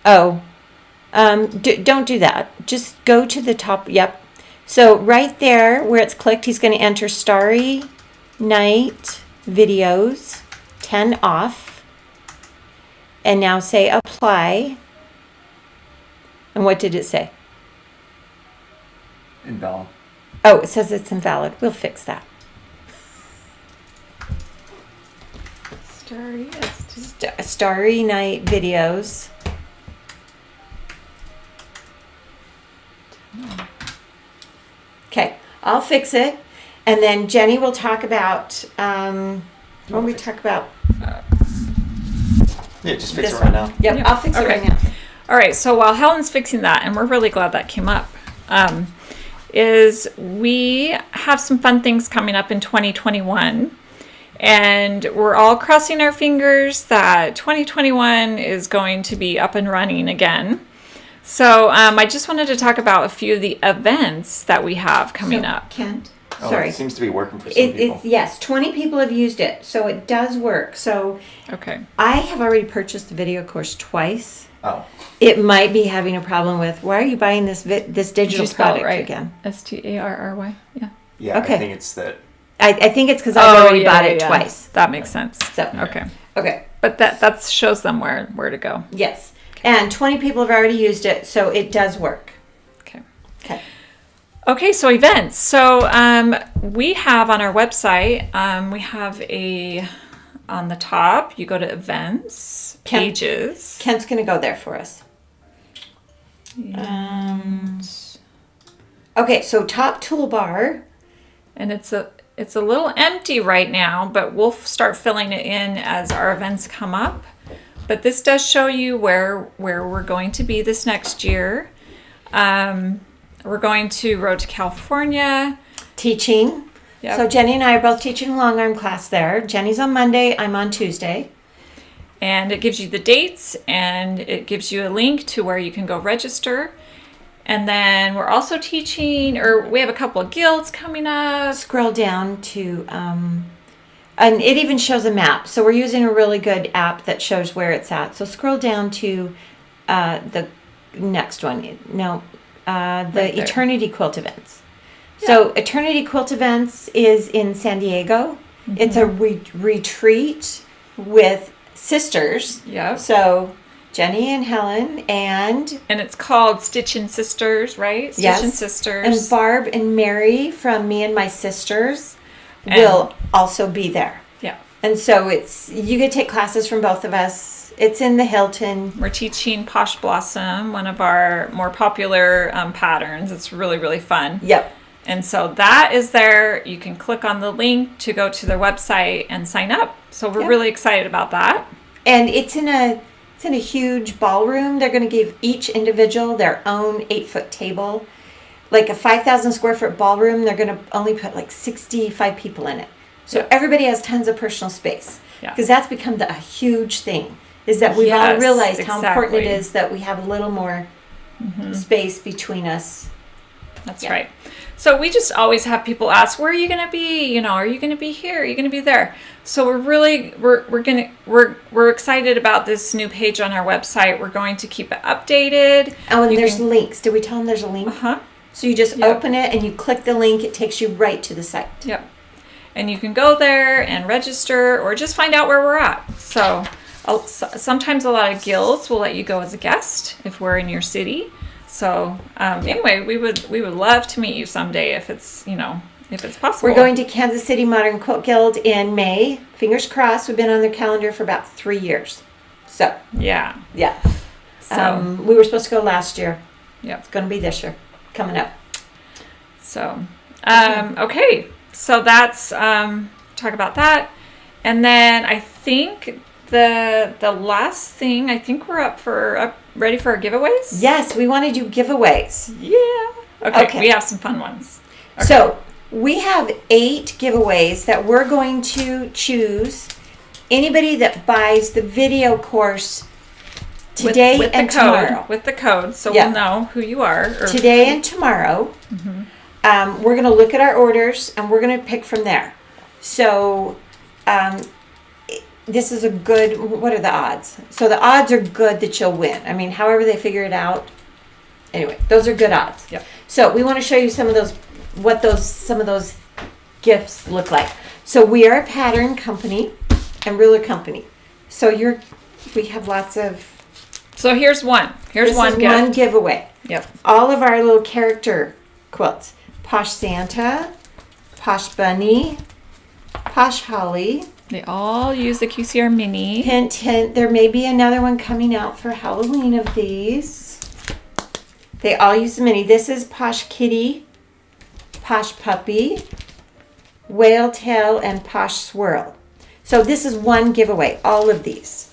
Oh, don't do that. Just go to the top. Yep. So right there where it's clicked, he's going to enter Starry Night videos, 10 off. And now say apply. And what did it say? Invalid. Oh, it says it's invalid. We'll fix that. Starry Night videos. Okay, I'll fix it, and then Jenny will talk about when we talk about. Yeah, just fix This it right now. Yep, I'll fix it Okay. right now. All right, so while Helen's fixing that, and we're really glad that came up, is we have some fun things coming up in 2021. And we're all crossing our fingers that 2021 is going to be up and running again. So I just wanted to talk about a few of the events that we have coming up. Kent, Oh, sorry. it seems to be working for some people. It's yes, 20 people have used it, so it does work. So Okay. I have already purchased the video course twice. Oh. It might be having a problem with why are you buying this Did digital you spell product it right? again? Starry. Yeah. Yeah, Okay. I think it's that. I think it's because I've already bought it twice. That makes sense. So Okay. But that shows them where to go. yes, and 20 people have already used it, so it does work. Okay. Okay. Okay, so events. So we have on our website, we have on the top, you go to events, pages. Kent's gonna go there for us. Okay, so top toolbar. And it's a little empty right now, but we'll start filling it in as our events come up. But this does show you where we're going to be this next year. We're going to Road to California. Teaching. Yep. So Jenny and I are both teaching a long arm class there. Jenny's on Monday, I'm on Tuesday. And it gives you the dates, and it gives you a link to where you can go register. And then we're also teaching, or we have a couple of guilds coming up. Scroll down to, and it even shows a map. So we're using a really good app that shows where it's at. So scroll down to the next one. No, the Right there. Eternity Quilt events. So Eternity Quilt events is in San Diego. Mm-hmm. It's a retreat with sisters. Yeah. So Jenny and Helen and And it's called Stitchin' Sisters, right? Stitchin' Sisters. and Barb and Mary from Me and My Sisters And- will also be there. Yeah. And so you could take classes from both of us. It's in the Hilton. We're teaching Posh Blossom, one of our more popular patterns. It's really, really fun. Yep. And so that is there. You can click on the link to go to their website and sign up. So we're Yep. really excited about that. And it's in a huge ballroom. They're going to give each individual their own 8-foot table. Like a 5,000 square foot ballroom, they're going to only put like 65 people in it. So Yeah. everybody has tons of personal space. Yeah. Because that's become a huge thing. Is that we've all Yes, realized how important it exactly. is that we have a little more space between us. That's Yeah. right. So we just always have people ask, where are you going to be? You know, are you going to be here? Are you going to be there? So we're excited about this new page on our website. We're going to keep it updated. Oh, and You there's can- links. Did we tell them there's a link? Uh-huh. So you just Yep. open it and you click the link. It takes you right to the site. Yep. And you can go there and register or just find out where we're at. So sometimes a lot of guilds will let you go as a guest if we're in your city. So anyway, we would love to meet you someday if it's possible. We're going to Kansas City Modern Quilt Guild in May. Fingers crossed. We've been on their calendar for about 3 years. So yeah. So we were supposed to go last year. Yeah. It's going to be this year coming up. So okay. So that's talk about that, and then I think the last thing, I think we're ready for our giveaways. Yes, we want to do giveaways. Yeah. Okay. We have some fun ones. Okay. So we have 8 giveaways that we're going to choose. Anybody that buys the video course today with and the code, tomorrow. with the code, so Yeah. we'll know who you are. Today and tomorrow. Mm-hmm. We're going to look at our orders and we're going to pick from there. So this is a good, what are the odds? So the odds are good that you'll win. I mean, however they figure it out. Anyway, those are good odds. Yep. So we want to show you some of those gifts look like. So we are a pattern company and ruler company. So we have lots of. So here's one. Here's one gift. One giveaway. Yep. All of our little character quilts. Posh Santa, Posh Bunny, Posh Holly. They all use the QCR Mini. Hint, hint, there may be another one coming out for Halloween of these. They all use the Mini. This is Posh Kitty, Posh Puppy, Whale Tail, and Posh Swirl. So this is one giveaway, all of these.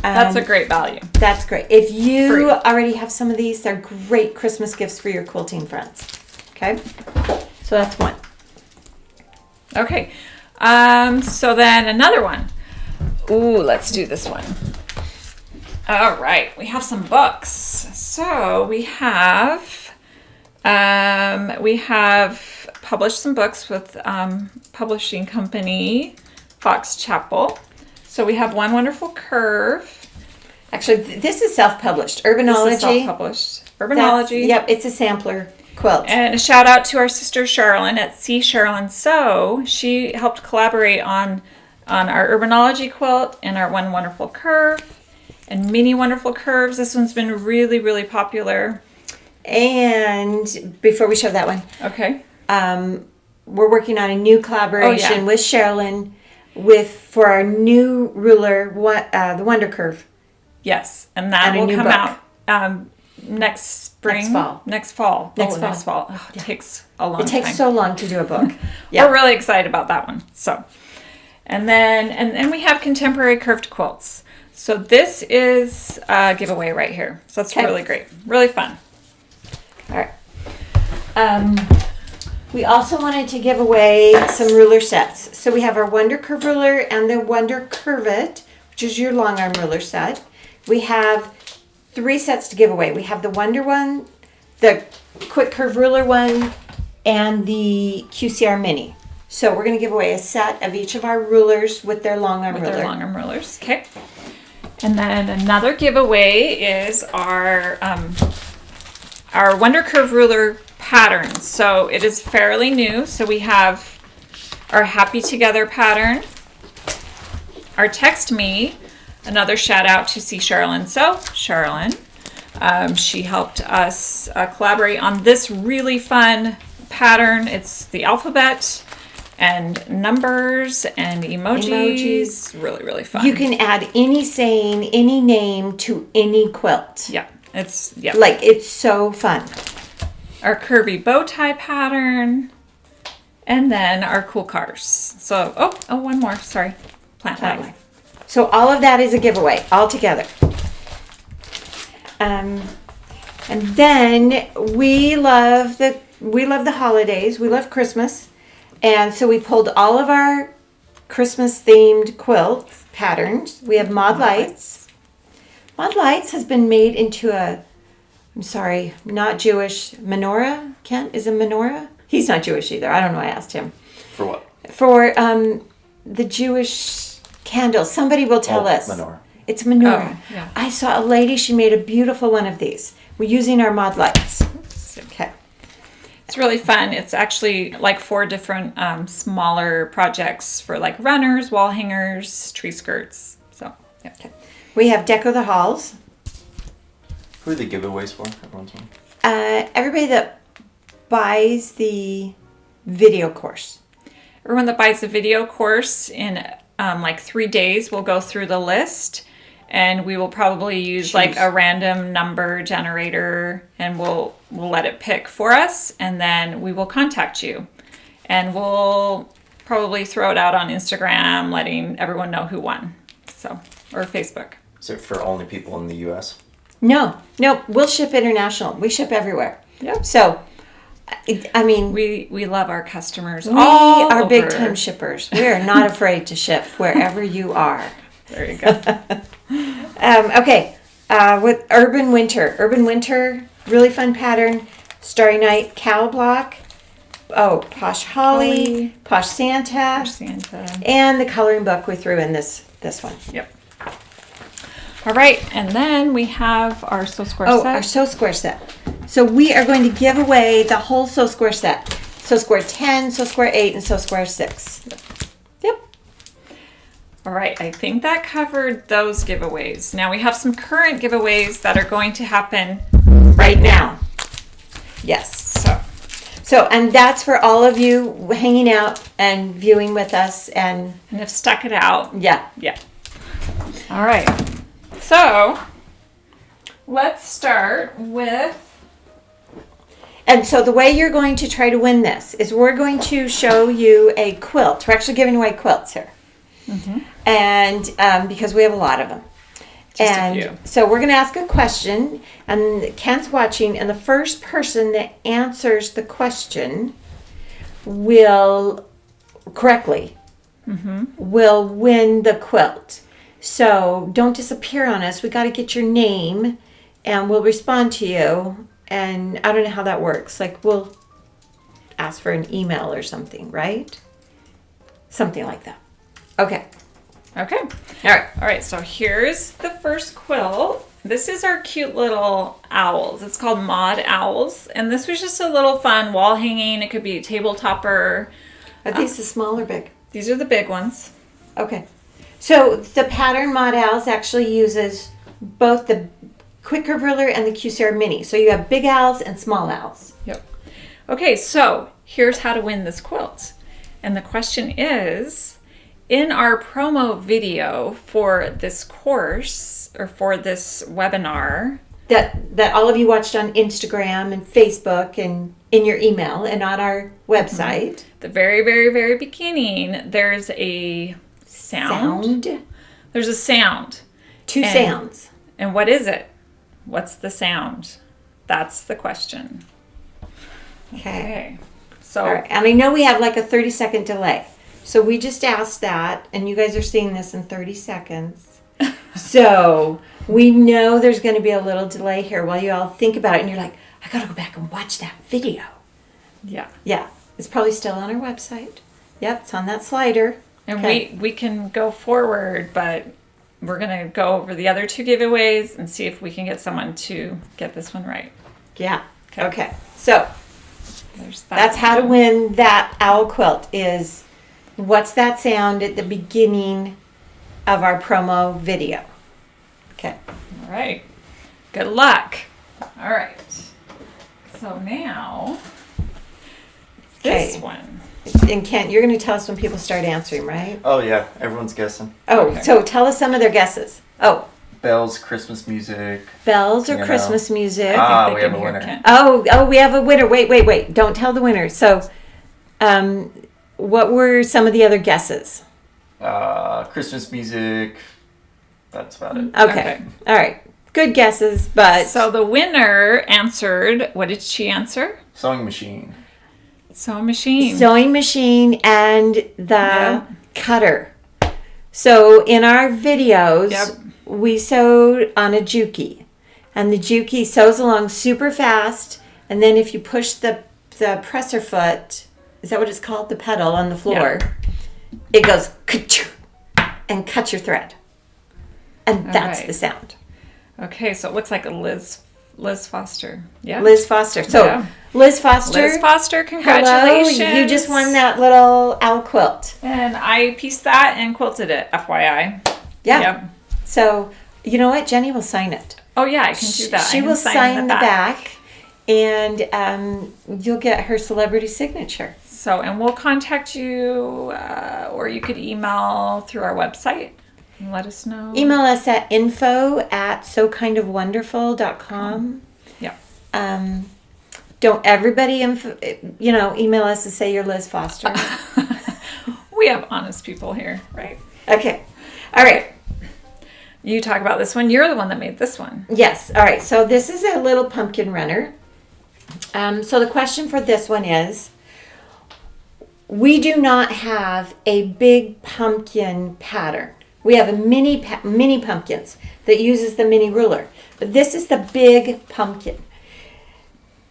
That's a great value. That's great. If you Free. already have some of these, they're great Christmas gifts for your quilting friends. Okay? So that's one. Okay. So then another one. Ooh, let's do this one. All right. We have some books. So we have published some books with publishing company Fox Chapel. So we have One Wonderful Curve. Actually, this is self-published. Urbanology. This is self-published. Urbanology. Yep, it's a sampler quilt. And a shout out to our sister Sherilyn at See Sherilyn Sew. She helped collaborate on our Urbanology quilt and our One Wonderful Curve and Mini Wonderful Curves. This one's been really, really popular. And before we show that one, Okay. we're working on a new collaboration with Sherilyn for our new ruler, the Wonder Curve. Yes, and that And a will new come book. out next spring. Next fall. Next fall. Oh, it takes a long time. It takes so long to do a book. We're really excited about that one. So, and then we have contemporary curved quilts. So this is a giveaway right here. So that's really great, really fun. All right. We also wanted to give away some ruler sets. So we have our Wonder Curve ruler and the Wonder Curve It, which is your long arm ruler set. We have 3 sets to give away. We have the Wonder one, the Quick Curve ruler one, and the QCR Mini. So we're going to give away a set of each of our rulers with their long arm ruler. Their long arm rulers. Okay. And then another giveaway is our Wonder Curve ruler patterns. So it is fairly new. So we have our Happy Together pattern, our Text Me. Another shout out to See Sherilyn Sew. Sherilyn. She helped us collaborate on this really fun pattern. It's the alphabet and numbers and emojis. Really, really fun. You can add any saying, any name to any quilt. Yeah. It's so fun. Our curvy bow tie pattern. And then our cool cars. So, one more. Sorry. Plant life. So all of that is a giveaway all together. And then we love the holidays. We love Christmas. And so we pulled all of our Christmas themed quilt patterns. We have Maud Lights. Maud Lights has been made into not Jewish, menorah. Kent is a menorah? He's not Jewish either. I don't know. I asked him. For what? For the Jewish candles. Somebody will tell us. Menorah. It's menorah. Oh, yeah. I saw a lady, she made a beautiful one of these. We're using our Maud Lights. Okay. It's really fun. It's actually like 4 different smaller projects for like runners, wall hangers, tree skirts. So, yeah. Okay. We have Deco the Halls. Who are the giveaways for? Everyone's one. Everybody that buys the video course. Everyone that buys the video course in like 3 days will go through the list, and we will probably use like a random number generator, and we'll let it pick for us, and then we will contact you, and we'll probably throw it out on Instagram, letting everyone know who won. So, or Facebook. Is it for only people in the U.S.? No, we'll ship international. We ship everywhere. Yep. So, I mean, We love our customers. we all are over. big time shippers. We are not afraid to ship wherever you are. There you go. Okay, with Urban Winter. Urban Winter, really fun pattern. Starry Night cow block. Oh, Posh Holly, Posh Santa, Santa. and the coloring book we threw in this one. Yep. All right, and then we have our Sew Square Oh, set. our Sew Square set. So we are going to give away the whole Sew Square set. Sew Square 10, Sew Square 8, and Sew Square 6. Yep. All right, I think that covered those giveaways. Now we have some current giveaways that are going to happen Right now. Yes. So, and that's for all of you hanging out and viewing with us, and have stuck it out. yeah. Yeah. All right. So let's start with. And so the way you're going to try to win this is we're going to show you a quilt. We're actually giving away quilts here. And because we have a lot of them. Just a and few. so we're going to ask a question, and Kent's watching, and the first person that answers the question will correctly will win the quilt. So don't disappear on us. We got to get your name, and we'll respond to you. And I don't know how that works. Like, we'll ask for an email or something, right? Something like that. Okay. Okay. All right. All right, so here's the first quilt. This is our cute little owls. It's called Mod Owls. And this was just a little fun wall hanging. It could be a table topper. Are these the small or big? These are the big ones. Okay. So the pattern Mod Owls actually uses both the Quick Curve Ruler and the Q-Sara Mini. So you have big owls and small owls. Yep. Okay, so here's how to win this quilt. And the question is, in our promo video for this course, or for this webinar, That all of you watched on Instagram and Facebook and in your email and on our website. the very, very, very beginning, there's a sound. There's a sound. Two And- sounds. And what is it? What's the sound? That's the question. Okay. Okay. So All right. And I know we have like a 30-second delay. So we just asked that, and you guys are seeing this in 30 seconds. So we know there's going to be a little delay here while you all think about it, and you're like, I got to go back and watch that video. yeah. Yeah. It's probably still on our website. Yep, it's on that slider. And Okay. we can go forward, but we're going to go over the other two giveaways and see if we can get someone to get this one right. Yeah. Okay. So There's that. that's how to win that owl quilt is what's that sound at the beginning of our promo video. Okay. All right. Good luck. All right. So now, this Okay. one. And Kent, you're going to tell us when people start answering, right? Oh yeah, everyone's guessing. Oh, Okay. so tell us some of their guesses. Oh, Bells, Christmas music. bells or You know. Christmas music. Ah, They we can have a hear winner. Kent. Oh, we have a winner. Wait. Don't tell the winner. So, what were some of the other guesses? Christmas music. That's about it. Okay. All right. Good guesses, but So the winner answered, what did she answer? Sewing machine. Sewing machine. sewing machine and the Yeah. cutter. So in our videos, Yep. we sewed on a Juki, and the Juki sews along super fast. And then if you push the presser foot, is that what it's called? The pedal on the floor, it goes ka-choo, and cuts your thread. And that's right. the sound. Okay, so it looks like a Liz Foster. Yeah. Liz Foster. So Yeah. Liz Foster. Liz Foster, Hello. congratulations. You just won that little owl quilt. And I pieced that and quilted it, FYI. Yeah. Yep. So, you know what? Jenny will sign it. Oh yeah, I can do that. She I can will sign the back, and you'll get her celebrity signature. So, and we'll contact you, or you could email through our website and let us know. Email us at info@sokindofwonderful.com. Yeah. Don't everybody, email us and say you're Liz Foster. We have honest people here, right? Okay. All right. You talk about this one. You're the one that made this one. Yes. All right. So this is a little pumpkin runner. So the question for this one is, we do not have a big pumpkin pattern. We have a mini pumpkins that uses the mini ruler. But this is the big pumpkin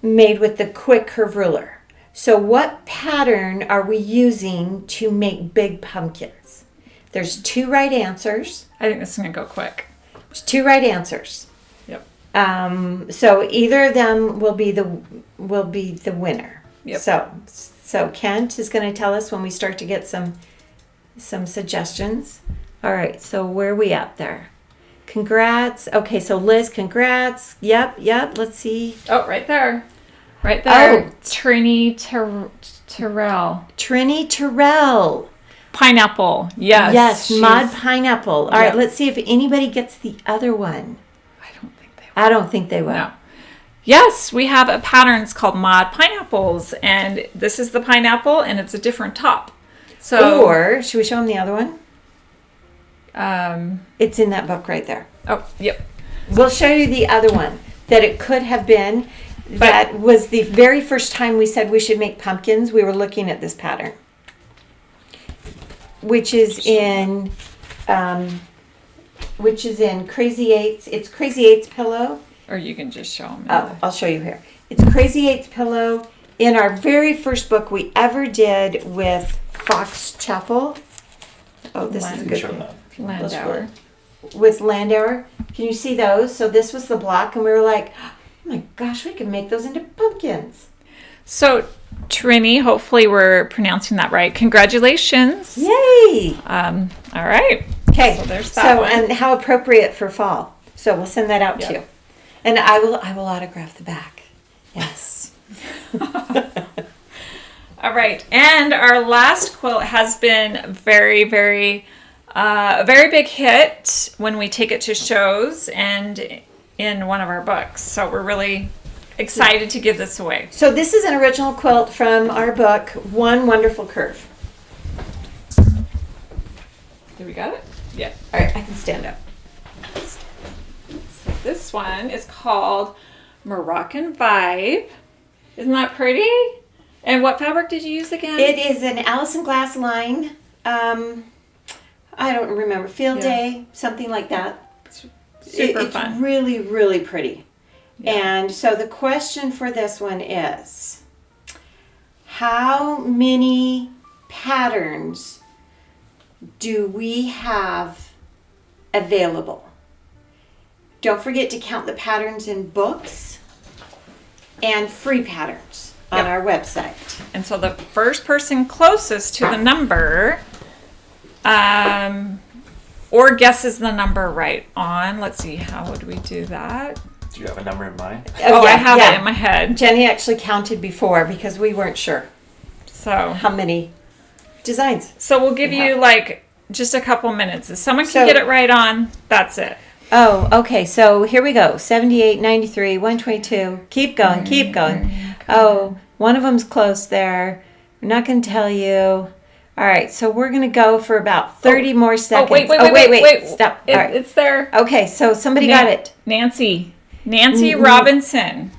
made with the quick curve ruler. So what pattern are we using to make big pumpkins? There's 2 right answers. I think this is going to go quick. There's 2 right answers. Yep. So either of them will be the winner. Yep. So Kent is going to tell us when we start to get some suggestions. All right. So where are we at there? Congrats. Okay. So Liz, congrats. Yep. Let's see. Oh, right there. Right there. Oh. Trini Terrell. Trini Terrell. Pineapple. Yes. Yes. she's- Mod pineapple. All right. Yep. Let's see if anybody gets the other one. I don't think they I don't think they will. No. Yes, we have a pattern. It's called Mod Pineapples, and this is the pineapple, and it's a different top. So, Or should we show them the other one? It's in that book right there. oh, yep. We'll show you the other one that it could have been. That was the very first time we said we should make pumpkins. We were looking at this pattern, which is in Crazy Eights. It's Crazy Eights pillow. Or you can just show them. Oh, I'll show you here. It's Crazy Eights pillow in our very first book we ever did with Fox Chapel. Oh, this is a good Show one. that. Landauer. With Landauer. Can you see those? So this was the block, and we were like, oh my gosh, we can make those into pumpkins. So, Trini, hopefully we're pronouncing that right. Congratulations. Yay! All right. Okay, So there's that one. and how appropriate for fall. So we'll send that out Yep. to you. And I will autograph the back. Yes. All right. And our last quilt has been a very big hit when we take it to shows and in one of our books. So we're really excited to give this away. So this is an original quilt from our book, One Wonderful Curve. Do we got it? Yeah. All right, I can stand up. This one is called Moroccan Vibe. Isn't that pretty? And what fabric did you use again? It is an Allison Glass line. I don't remember. Field Day, something like that. Super fun. It's really, really pretty. Yeah. And so the question for this one is, how many patterns do we have available? Don't forget to count the patterns in books and free patterns on Yep. our website. And so the first person closest to the number, or guesses the number right on. Let's see, how would we do that? Do you have a number in mind? Oh, I have it in my head. Jenny actually counted before because we weren't sure So how many designs. we'll give you like just a couple minutes. If someone can So- get it right on, that's it. Oh, okay. So here we go. 78, 93, 122. Keep going, keep going. Oh, one of them's close there. We're not going to tell you. All right. So we're going to go for about 30 more seconds. wait. Stop. It- All right. It's there. Okay. So somebody got it. Nancy Robinson.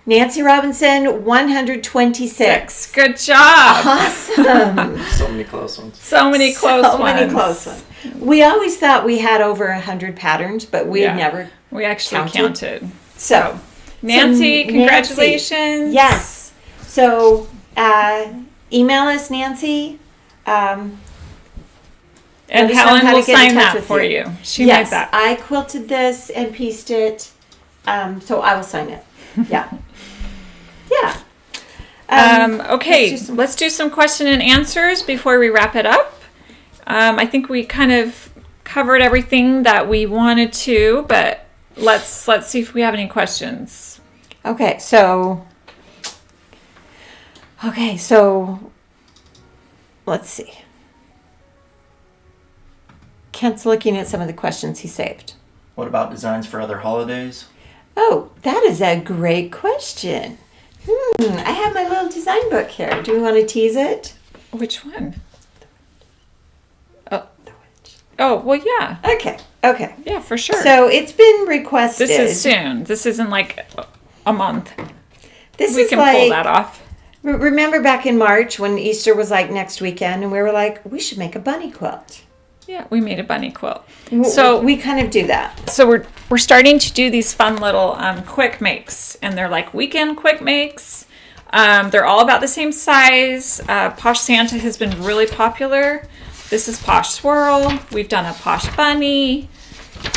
Nancy Robinson, 126. Good job. Awesome. So many close ones. So many close So ones. many close ones. We always thought we had over 100 patterns, but we had Yeah. never. We actually counted. So, Nancy, Nancy, congratulations. yes. So email us, Nancy. And Let us know Helen how to will get in sign touch that with for you. you. She Yes, made that. I quilted this and pieced it, so I will sign it. Yeah. Yeah. Okay, let's do some question and answers before we wrap it up. I think we kind of covered everything that we wanted to, but let's see if we have any questions. Okay, so let's see. Kent's looking at some of the questions he saved. What about designs for other holidays? Oh, that is a great question. I have my little design book here. Do we want to tease it? Which one? Oh, well, yeah. Okay. Yeah, for sure. So it's been requested. This is soon. This isn't like a month. This We is can like, pull that off. Remember back in March when Easter was like next weekend and we were like, we should make a bunny quilt. Yeah, we made a bunny quilt. So So we kind of do that. So we're starting to do these fun little quick makes, and they're like weekend quick makes. They're all about the same size. Posh Santa has been really popular. This is Posh Swirl. We've done a Posh Bunny.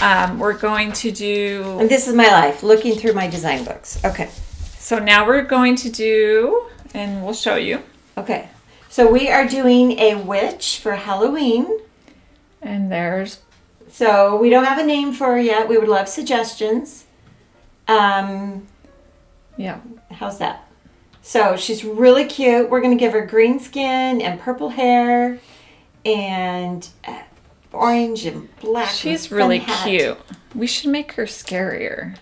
We're going to do. And this is my life, looking through my design books. Okay. So now we're going to do, and we'll show you. Okay. So we are doing a witch for Halloween. And there's. So we don't have a name for her yet. We would love suggestions. Yeah. How's that? So she's really cute. We're going to give her green skin and purple hair and orange and black. She's and really fun hat. cute. We should make her scarier.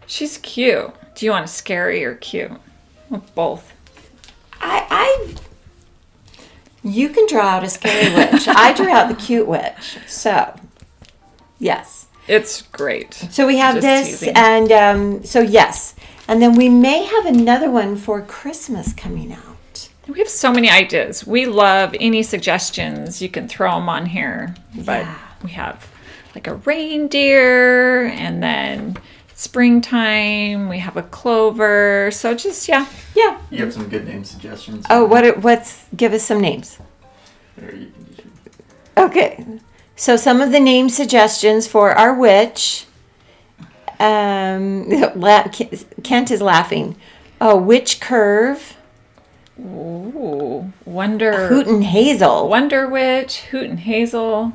She's cute. Do you want a scary or cute? Well, both. You can draw out a scary witch. I drew out the cute witch. So, yes. It's great. So we have Just this, teasing. and so yes. And then we may have another one for Christmas coming out. We have so many ideas. We love any suggestions. You can throw them on here. But Yeah. we have like a reindeer, and then springtime. We have a clover. So just, yeah. Yeah. You have some good name suggestions. Oh, what's, give us some names. Okay. So some of the name suggestions for our witch. Kent is laughing. Oh, witch curve. Ooh. Hoot and Hazel. Wonder Witch, Hoot and Hazel.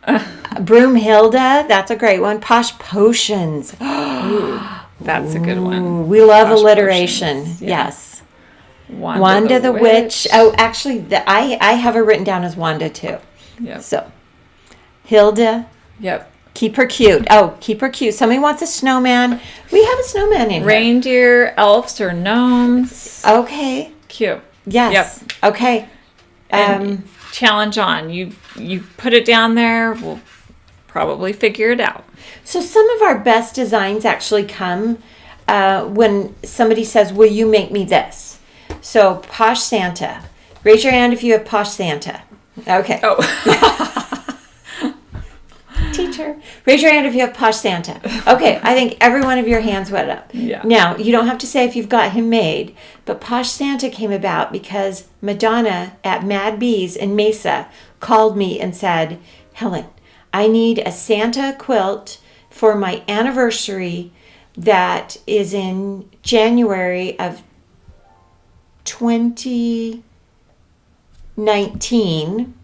Broomhilda. That's a great one. Posh potions. Ooh, that's a good Ooh, one. we love Posh alliteration. potions, yeah. Yes. Wanda the witch. Oh, actually, I have her written down as Wanda too. Yep. So, Hilda. Yep. Keep her cute. Oh, keep her cute. Somebody wants a snowman. We have a snowman in here. Reindeer, elves, or gnomes. Okay. Cute. Yes. Yep. Okay. And challenge on. You put it down there. We'll probably figure it out. So some of our best designs actually come when somebody says, "Will you make me this?" So Posh Santa. Raise your hand if you have Posh Santa. Okay. Oh. Teacher. Raise your hand if you have Posh Santa. Okay, I think every one of your hands went up. Yeah. Now, you don't have to say if you've got him made, but Posh Santa came about because Madonna at Mad Bees in Mesa called me and said, Helen, I need a Santa quilt for my anniversary that is in January of 2019,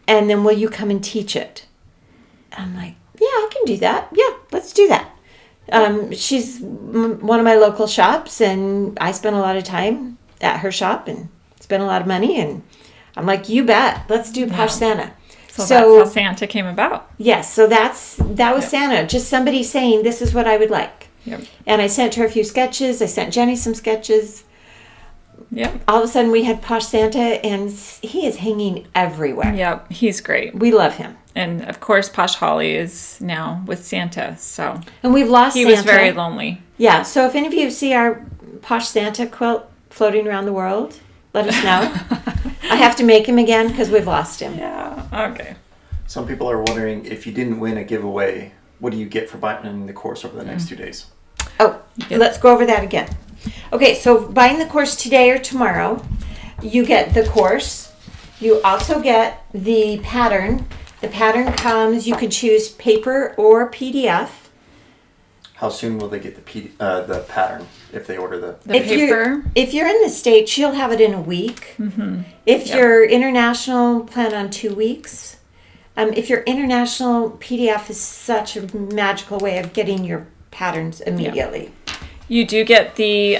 and then will you come and teach it? I'm like, yeah, I can do that. Yeah, let's do that. She's one of my local shops, and I spent a lot of time at her shop and spent a lot of money. And I'm like, you bet. Let's do Posh Santa. So that's how Santa came about. Yes, so that was Santa. Just somebody saying, this is what I would like. Yep. And I sent her a few sketches. I sent Jenny some sketches. Yep. All of a sudden, we had Posh Santa, and he is hanging everywhere. Yep. He's great. We love him. And of course, Posh Holly is now with Santa. So And we've lost he Santa. was very lonely. Yeah, so if any of you see our Posh Santa quilt floating around the world, let us know. I have to make him again because we've lost him. Yeah. Okay. Some people are wondering, if you didn't win a giveaway, what do you get for buying the course over the next 2 days? Oh, let's go over that again. Okay, so buying the course today or tomorrow, you get the course. You also get the pattern. The pattern comes, you can choose paper or PDF. How soon will they get the pattern if they order the? Paper. If you're in the States, you'll have it in a week. Mm-hmm. If you're international, plan on 2 weeks. If you're international, PDF is such a magical way of getting your patterns immediately. You do get the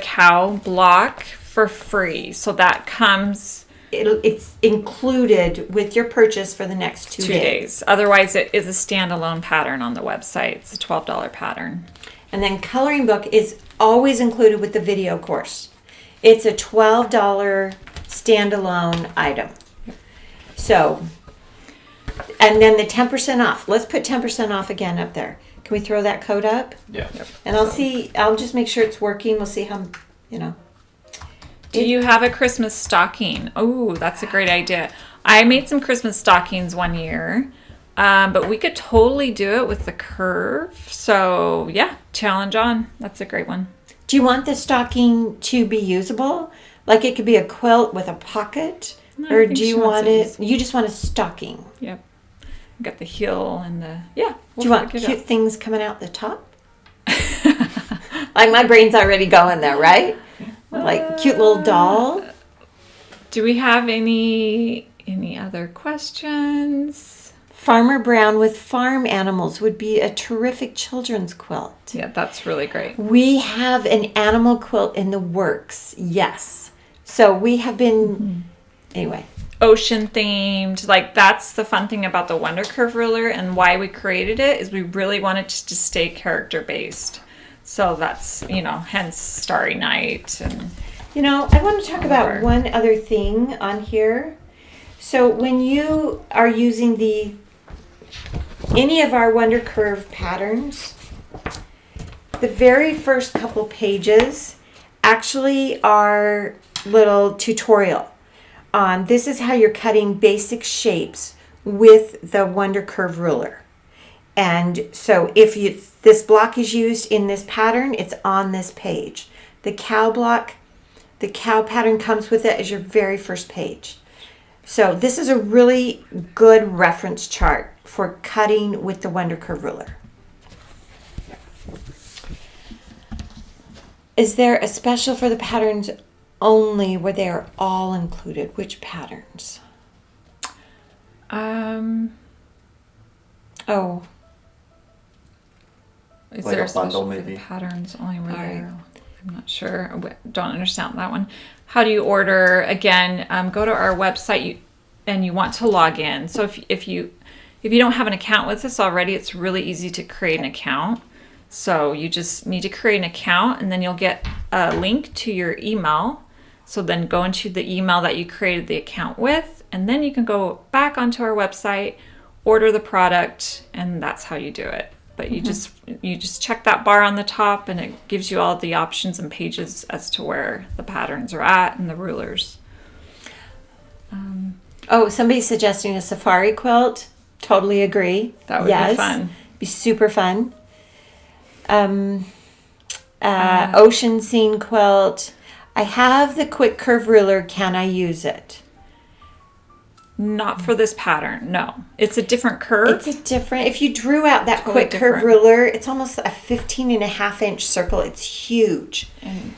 cow block for free, so that comes It's included with your purchase for the next 2 days. Otherwise, it is a standalone pattern on the website. It's a $12 pattern. And then coloring book is always included with the video course. It's a $12 standalone item. So, and then the 10% off. Let's put 10% off again up there. Can we throw that code up? Yeah. And I'll just make sure it's working. We'll see how, Do you have a Christmas stocking? Oh, that's a great idea. I made some Christmas stockings one year, but we could totally do it with the curve. So yeah, challenge on. That's a great one. Do you want the stocking to be usable? Like it could be a quilt with a pocket? No, Or I think do she you wants want it it, you just want a stocking? Yep. Got the heel and the, yeah. Do you want cute things coming out the top? Like my brain's already going there, right? Like cute little doll. Do we have any other questions? Farmer Brown with farm animals would be a terrific children's quilt. Yeah, that's really great. We have an animal quilt in the works, yes. So we have been, anyway. Ocean themed, like that's the fun thing about the Wonder Curve ruler and why we created it is we really wanted to stay character based. So that's, hence Starry Night. And I want to talk about one other thing on here. So when you are using any of our Wonder Curve patterns, the very first couple pages actually are little tutorial. This is how you're cutting basic shapes with the Wonder Curve ruler. And so if this block is used in this pattern, it's on this page. The cow block, the cow pattern comes with it as your very first page. So this is a really good reference chart for cutting with the Wonder Curve ruler. Is there a special for the patterns only where they are all included? Which patterns? Is Like there a a bundle, special for maybe? the patterns only where All right. they're? I'm not sure. I don't understand that one. How do you order? Again, go to our website and you want to log in. So if you don't have an account with us already, it's really easy to create an account. So you just need to create an account and then you'll get a link to your email. So then go into the email that you created the account with, and then you can go back onto our website, order the product, and that's how you do it. But you just check that bar on the top and it gives you all the options and pages as to where the patterns are at and the rulers. Somebody's suggesting a safari quilt. Totally agree. That would be fun. Be super fun. Ocean scene quilt. I have the quick curve ruler. Can I use it? Not for this pattern, no. It's a different curve. If you drew out that Totally quick curve different. ruler, it's almost a 15.5-inch circle. It's huge.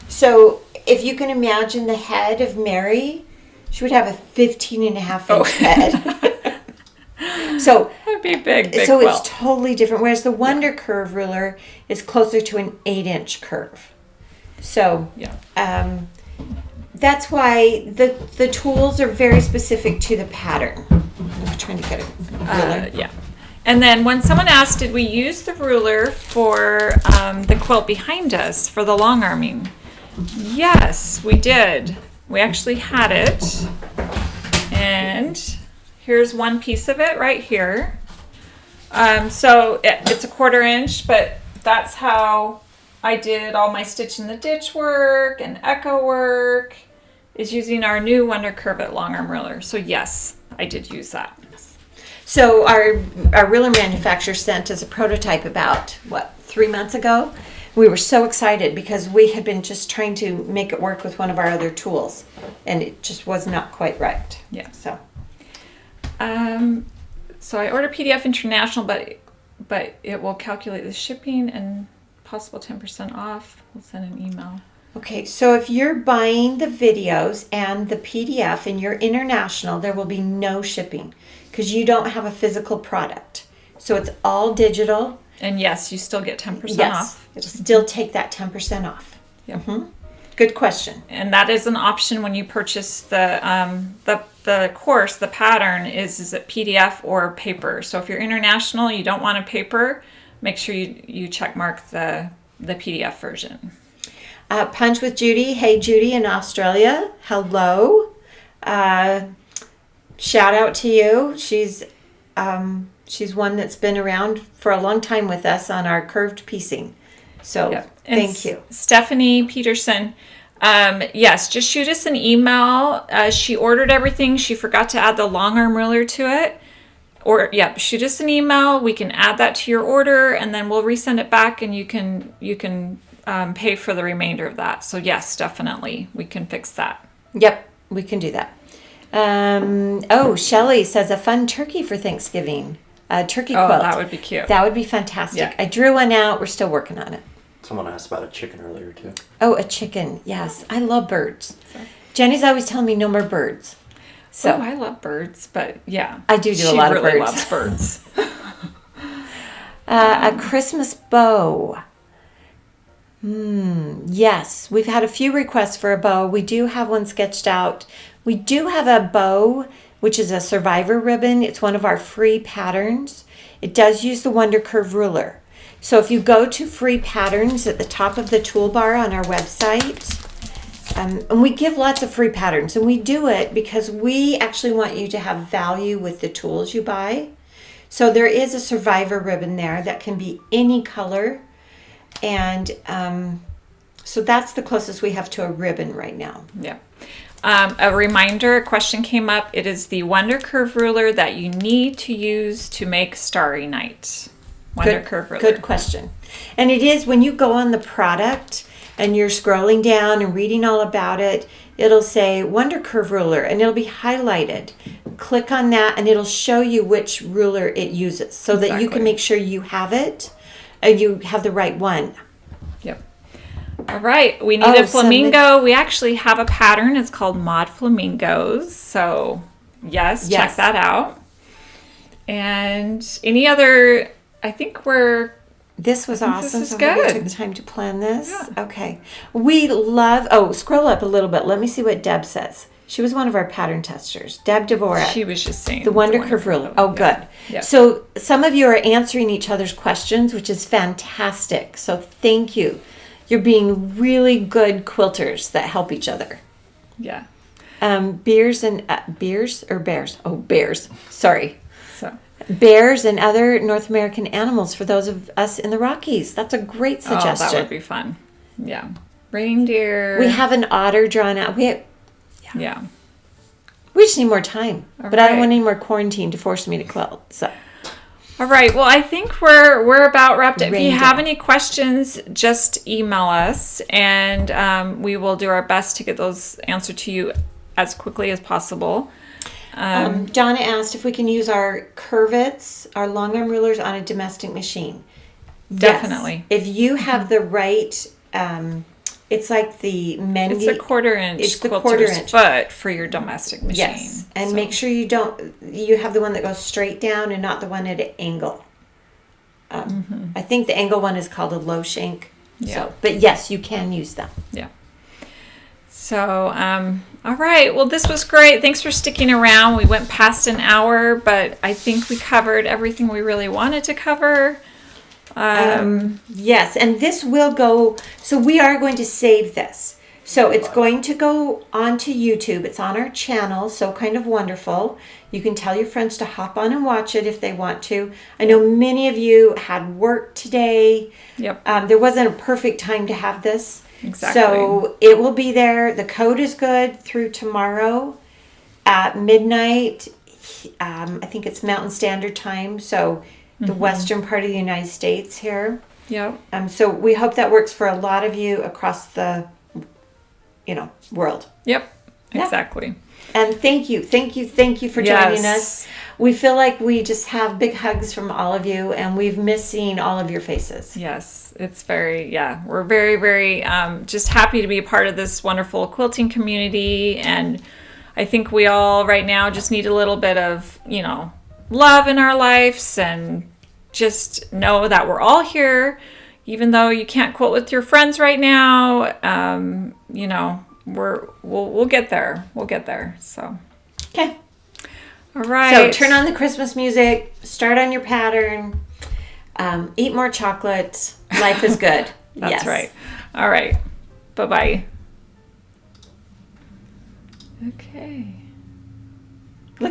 So if you can imagine the head of Mary, she would have a 15.5-inch head. So That'd be big so quilt. it's totally different. Whereas the Wonder Curve ruler is closer to an 8-inch curve. So that's why the tools are very specific to the pattern. I'm trying to get a ruler. Yeah. And then when someone asked, did we use the ruler for the quilt behind us for the long arming? Yes, we did. We actually had it. And here's one piece of it right here. So it's a 1/4 inch, but that's how I did all my stitch in the ditch work and echo work, is using our new Wonder Curve long arm ruler. So yes, I did use that. So our ruler manufacturer sent us a prototype about 3 months ago. We were so excited because we had been just trying to make it work with one of our other tools, and it just was not quite right. Yeah. So I ordered PDF International, but it will calculate the shipping and possible 10% off. We'll send an email. Okay, so if you're buying the videos and the PDF and you're international, there will be no shipping because you don't have a physical product. So it's all digital. And yes, you still get 10% Yes, off. it'll still take that 10% off. Yep. Good question. And that is an option when you purchase the course. The pattern is it PDF or paper. So if you're international, you don't want a paper, make sure you check mark the PDF version. Punch with Judy. Hey, Judy in Australia. Hello. Shout out to you. She's one that's been around for a long time with us on our curved piecing. So thank you. Stephanie Peterson. Yes, just shoot us an email. She ordered everything. She forgot to add the long arm ruler to it. Or shoot us an email. We can add that to your order, and then we'll resend it back, and you can pay for the remainder of that. So yes, definitely, we can fix that. Yep, we can do that. Shelly says a fun turkey for Thanksgiving. Turkey quilt. Oh, that would be cute. That would be fantastic. Yeah. I drew one out. We're still working on it. Someone asked about a chicken earlier too. Oh, a chicken. Yes, I love birds. Jenny's always telling me no more birds. So I love birds, but yeah, I do a lot of birds. She really loves birds. A Christmas bow. Yes, we've had a few requests for a bow. We do have one sketched out. We do have a bow, which is a survivor ribbon. It's one of our free patterns. It does use the Wonder Curve ruler. So if you go to free patterns at the top of the toolbar on our website, and we give lots of free patterns, and we do it because we actually want you to have value with the tools you buy. So there is a survivor ribbon there that can be any color. And so that's the closest we have to a ribbon right now. Yeah. A reminder, a question came up. It is the Wonder Curve ruler that you need to use to make Starry Night. Wonder Curve ruler. Good question. And it is when you go on the product and you're scrolling down and reading all about it, it'll say Wonder Curve ruler and it'll be highlighted. Click on that and it'll show you which ruler it uses so that you can make sure you have it and you have the right one. Yep. All right. We need a flamingo. We actually have a pattern. It's called Mod Flamingos. So yes, check that out. And any other, I think we're... This was awesome. This is good. We took the time to plan this. Yeah. Okay. We love... scroll up a little bit. Let me see what Deb says. She was one of our pattern testers. Deb Dvorak. She was just saying. The Wonder Curve ruler. Oh, good. Yeah. So some of you are answering each other's questions, which is fantastic. So thank you. You're being really good quilters that help each other. Yeah. Bears and... bears or bears? Oh, bears. Sorry. So... Bears and other North American animals for those of us in the Rockies. That's a great suggestion. Oh, that would be fun. Yeah. Reindeer. We have an otter drawn out. We just need more time. But I don't want any more quarantine to force me to quilt. So. All right. Well, I think we're about wrapped up. If you have any questions, just email us and we will do our best to get those answered to you as quickly as possible. Donna asked if we can use our curvets, our long arm rulers on a domestic machine. Definitely. Yes. If you have the right, it's like the menu. It's a quarter-inch. It's the quilter's quarter-inch foot for your domestic machine. Yes, and make sure you have the one that goes straight down and not the one at an angle. I think the angle one is called a low shank. Yeah. So, but yes, you can use them. Yeah. So, all right. Well, this was great. Thanks for sticking around. We went past an hour, but I think we covered everything we really wanted to cover. Yes, and this will go, so we are going to save this. So it's going to go onto YouTube. It's on our channel, So Kind of Wonderful. You can tell your friends to hop on and watch it if they want to. I know many of you had work today. Yep. There wasn't a perfect time to have this. Exactly. So it will be there. The code is good through tomorrow at midnight. I think it's Mountain Standard Time. So the western part of the United States here. Yep. So we hope that works for a lot of you across the, world. Yep. Yeah. Exactly. And thank you for joining us. we feel like we just have big hugs from all of you, and we've missed seeing all of your faces. Yes, it's we're very, very just happy to be a part of this wonderful quilting community. And I think we all right now just need a little bit of, love in our lives, and just know that we're all here, even though you can't quilt with your friends right now. We'll get there. We'll get there. So. Okay. All right. So turn on the Christmas music, start on your pattern, eat more chocolate. Life is good. That's right. All right. Bye-bye. Okay.